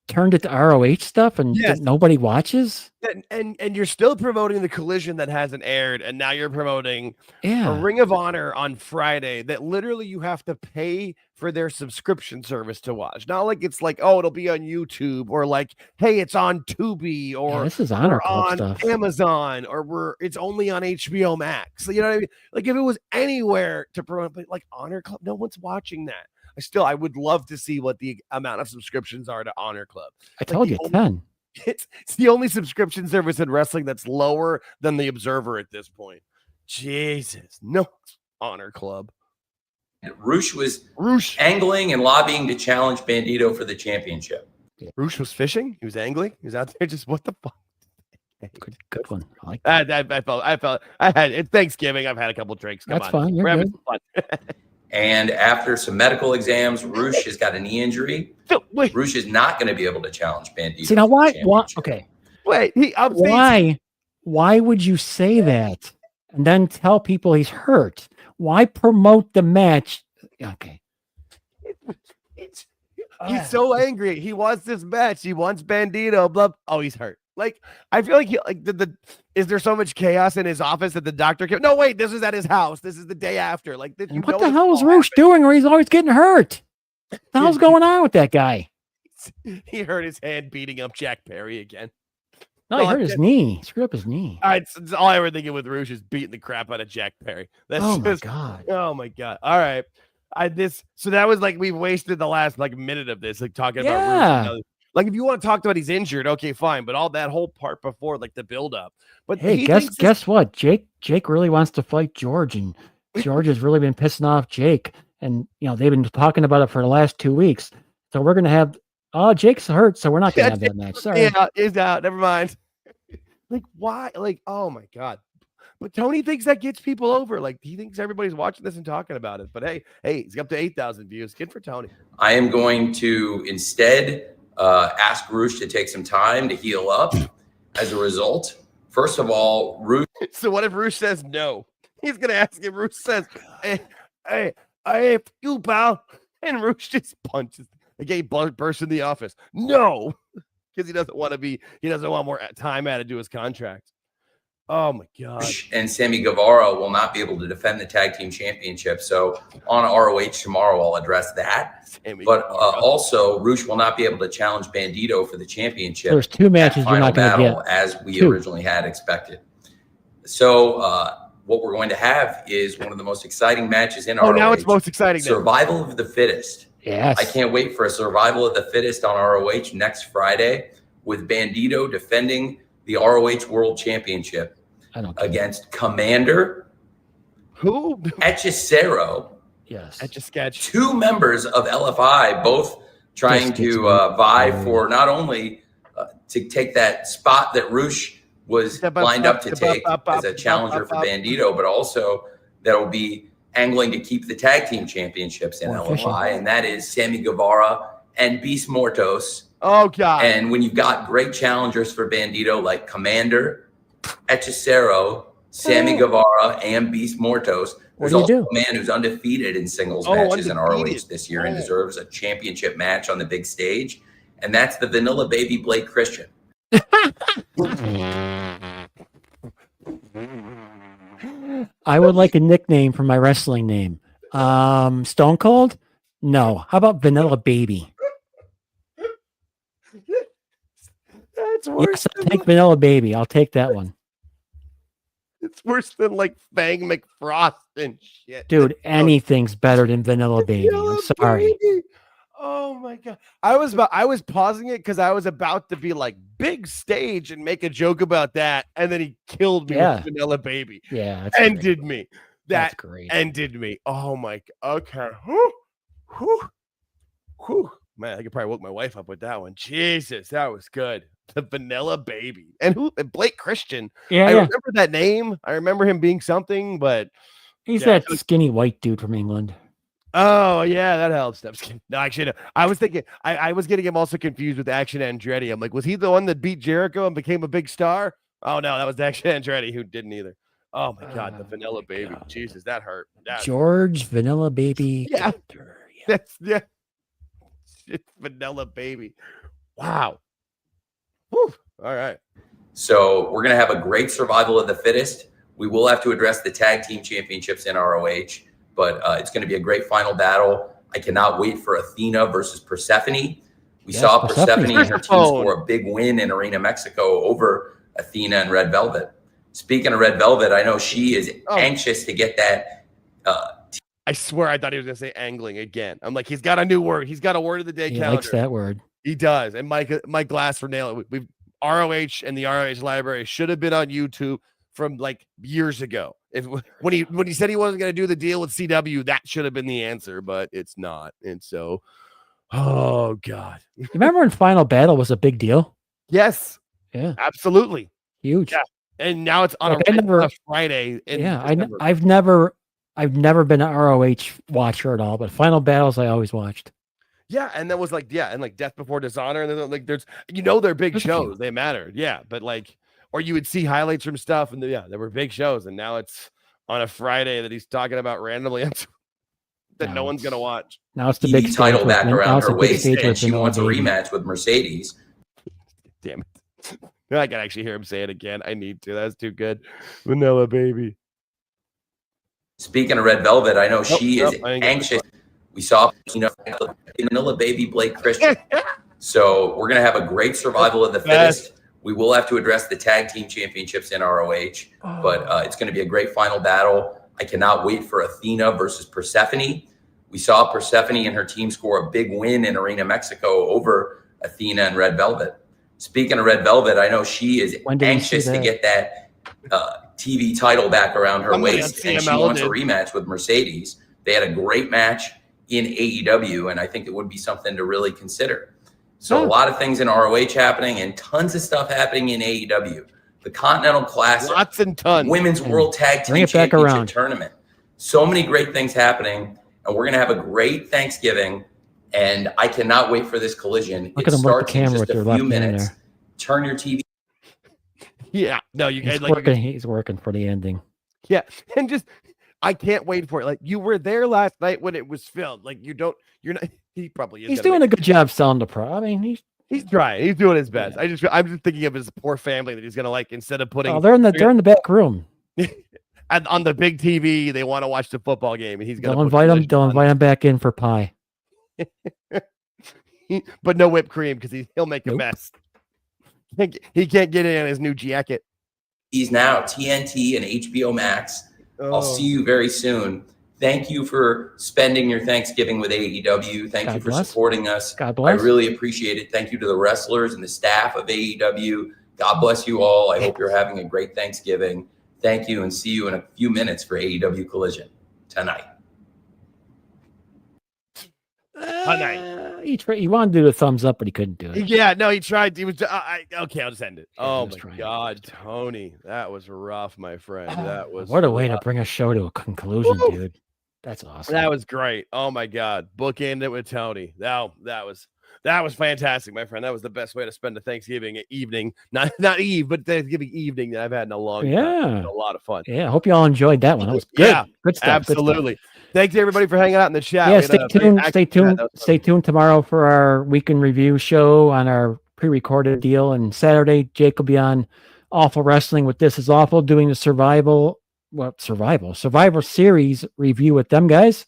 C: turned it to ROH stuff and nobody watches.
B: And you're still promoting the Collision that hasn't aired, and now you're promoting a Ring of Honor on Friday that literally you have to pay for their subscription service to watch. Not like it's like, oh, it'll be on YouTube, or like, hey, it's on Tubi, or
C: this is Honor Club
B: on
C: stuff.
B: Amazon, or it's only on HBO Max. You know what I mean? Like if it was anywhere to promote, but like Honor Club, no one's watching that. I would love to see what the amount of subscriptions are to Honor Club.
C: I told you 10.
B: It's the only subscription service in wrestling that's lower than the Observer at this point. Jesus, no Honor Club.
E: And Roosh was angling and lobbying to challenge Bandito for the championship.
B: Roosh was fishing. He was angling. He was out there. Just what the fuck?
C: Good one. I like
B: that. I had it's Thanksgiving. I've had a couple drinks.
C: That's fine. We're having fun.
E: And after some medical exams, Roosh has got a knee injury. Roosh is not going to be able to challenge Bandito.
C: See now, why? Okay.
B: Wait.
C: Why would you say that and then tell people he's hurt? Why promote the match? Okay.
B: He's so angry. He wants this match. He wants Bandito. Blah. Oh, he's hurt. Like I feel like is there so much chaos in his office that the doctor can? No, wait. This is at his house. This is the day after. Like
C: what the hell is Roosh doing? Or he's always getting hurt? What the hell's going on with that guy?
B: He hurt his hand beating up Jack Perry again.
C: No, he hurt his knee. He screwed up his knee.
B: It's all I ever thinking with Roosh is beating the crap out of Jack Perry. That's
C: my god.
B: Oh my god. All right. So that was like we've wasted the last like minute of this, like talking about Roosh. Like if you want to talk about he's injured, okay, fine. But all that whole part before, like the build up. But
C: hey, guess what? Jake really wants to fight George, and George has really been pissing off Jake. And they've been talking about it for the last 2 weeks. So we're gonna have Jake's hurt, so we're not gonna have that match. Sorry.
B: Yeah, he's out. Never mind. Like why? Like, oh my god. But Tony thinks that gets people over. Like he thinks everybody's watching this and talking about it. But hey, he's up to 8,000 views. Good for Tony.
E: I am going to instead ask Roosh to take some time to heal up. As a result, first of all, Roosh.
B: So what if Roosh says no? He's gonna ask him. Roosh says, "Hey, you pal," and Roosh just punches. He bursts in the office. No, because he doesn't want more time added to his contract. Oh my god!
E: And Sammy Guevara will not be able to defend the tag team championship. So on ROH tomorrow, I'll address that. But also, Roosh will not be able to challenge Bandito for the championship.
C: There's 2 matches you're not going to get,
E: as we originally had expected. So what we're going to have is one of the most exciting matches in ROH.
B: Now it's most exciting.
E: Survival of the fittest.
C: Yes.
E: I can't wait for a survival of the fittest on ROH next Friday with Bandito defending the ROH World Championship against Commander Hechicero.
C: Yes.
B: Etch-a-sketch.
E: 2 members of LFI, both trying to vie for not only to take that spot that Roosh was lined up to take as a challenger for Bandito, but also that will be angling to keep the tag team championships in LFI, and that is Sammy Guevara and Beast Mortos.
B: Oh, God.
E: And when you've got great challengers for Bandito like Commander, Hechicero, Sammy Guevara, and Beast Mortos, there's also a man who's undefeated in singles matches in ROH this year and deserves a championship match on the big stage, and that's the Vanilla Baby Blake Christian.
C: I would like a nickname for my wrestling name. Stone Cold? No. How about Vanilla Baby?
B: That's worse.
C: Yes, I'll take Vanilla Baby. I'll take that one.
B: It's worse than like Fang McFrost and shit.
C: Dude, anything's better than Vanilla Baby. I'm sorry.
B: Baby. Oh my god. I was pausing it because I was about to be like big stage and make a joke about that, and then he killed me with Vanilla Baby.
C: Yeah.
B: That's ended
C: great.
B: me.
C: That's great.
B: Ended me. Oh my god. Okay. Whew. Man, I could probably woke my wife up with that one. Jesus, that was good. The Vanilla Baby. And Blake Christian.
C: Yeah.
B: I remember that name. I remember him being something, but
C: he's that skinny white dude from England.
B: Oh, yeah, that helps. No, actually, no. I was thinking, I was getting him also confused with Action Andretti. I'm like, was he the one that beat Jericho and became a big star? Oh, no, that was Action Andretti who didn't either. Oh, my God, the Vanilla Baby. God. Jesus, that hurt.
C: George Vanilla Baby.
B: Yeah. That's, yeah. It's Vanilla Baby. Wow. Whew. All right.
E: So we're going to have a great survival of the fittest. We will have to address the tag team championships in ROH, but it's going to be a great final battle. I cannot wait for Athena versus Persephone. We saw Persephone and her team score a big win in Arena Mexico over Athena and Red Velvet. Speaking of Red Velvet, I know she is anxious to get that.
B: I swear I thought he was going to say angling again. I'm like, he's got a new word. He's got a word of the day calendar.
C: He likes that word.
B: He does. And Mike Glass for nailing it. We've ROH and the ROH library should have been on YouTube from like years ago. When he said he wasn't going to do the deal with CW, that should have been the answer, but it's not. And so, oh God.
C: You remember when Final Battle was a big deal?
B: Yes.
C: Yeah.
B: Absolutely.
C: Huge.
B: Yeah. And now it's on a Friday.
C: I've never been an ROH watcher at all, but Final Battles I always watched.
B: Yeah, and that was like, and like Death Before Dishonor, and like there's they're big shows, they mattered. Yeah, but like, or you would see highlights from stuff, and there were big shows, and now it's on a Friday that he's talking about randomly that no one's gonna watch.
C: Now it's the big
E: title back around her waist, and she wants a rematch with Mercedes.
B: Damn it. I can actually hear him say it again. I need to. That's too good. Vanilla Baby.
E: Speaking of Red Velvet, I know she is anxious. We saw Vanilla Baby Blake Christian. So we're going to have a great survival of the fittest. We will have to address the tag team championships in ROH, but it's going to be a great final battle. I cannot wait for Athena versus Persephone. We saw Persephone and her team score a big win in Arena Mexico over Athena and Red Velvet. Speaking of Red Velvet, I know she is anxious to get that TV title back around her waist, and she wants a rematch with Mercedes. They had a great match in AEW, and I think it would be something to really consider. So a lot of things in ROH happening and tons of stuff happening in AEW. The Continental Classic,
B: lots and tons.
E: Women's World Tag Team Championship Tournament. So many great things happening, and we're going to have a great Thanksgiving. And I cannot wait for this collision.
C: Look at him work the camera with your left hand there.
E: Turn your TV.
B: Yeah, no, you guys
C: he's working for the ending.
B: Yeah, and just I can't wait for it. Like you were there last night when it was filmed. Like you're not. He probably is.
C: He's doing a good job selling the pro. I mean,
B: he's trying. He's doing his best. Yeah. I'm just thinking of his poor family that he's gonna like instead of putting.
C: Oh, they're in the back room.
B: And on the big TV, they want to watch the football game, and he's gonna
C: invite him. They'll invite him back in for pie.
B: But no whipped cream because he'll make a mess. He can't get in his new jacket.
E: He's now TNT and HBO Max. I'll see you very soon. Thank you for spending your Thanksgiving with AEW. Thank you for supporting us.
C: God bless.
E: I really appreciate it. Thank you to the wrestlers and the staff of AEW. God bless you all. I hope you're having a great Thanksgiving. Thank you, and see you in a few minutes for AEW Collision tonight.
C: He wanted to do a thumbs up, but he couldn't do it.
B: Yeah, no, he tried. He was okay. I'll just end it. Oh my God, Tony, that was rough, my friend. That was
C: what a way to bring a show to a conclusion, dude. That's awesome.
B: That was great. Oh my God, bookend it with Tony. That was fantastic, my friend. That was the best way to spend a Thanksgiving evening. Not Eve, but Thanksgiving evening that I've had in a long time.
C: Yeah,
B: a lot of fun.
C: Yeah, I hope you all enjoyed that one. That was good.
B: Yeah,
C: good stuff.
B: Absolutely. Good stuff. Thanks everybody for hanging out in the chat.
C: Yeah, stay tuned tomorrow for our weekend review show on our pre-recorded deal. And Saturday, Jake will be on Awful Wrestling with This Is Awful, doing the Survivor Series review with them guys.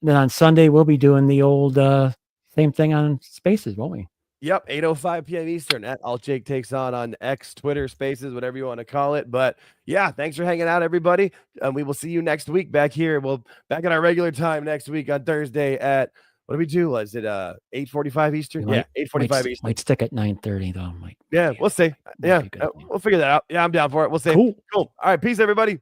C: And then on Sunday, we'll be doing the old same thing on Spaces, won't we?
B: Yep, 8:05 p.m. Eastern at AltJakeTakesOn on X, Twitter, Spaces, whatever you want to call it. But yeah, thanks for hanging out, everybody. We will see you next week back here. We'll back at our regular time next week on Thursday at what do we do? Was it 8:45 Eastern? Yeah, 8:45 Eastern.
C: Might stick at 9:30 though.
B: Yeah, we'll see. Yeah, we'll figure that out. Yeah, I'm down for it. We'll see. Cool. All right, peace, everybody.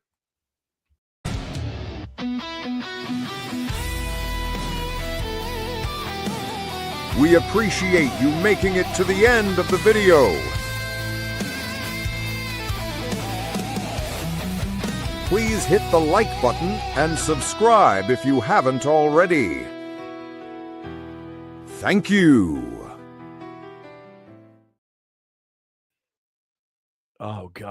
F: We appreciate you making it to the end of the video. Please hit the like button and subscribe if you haven't already. Thank you.
B: Oh, God.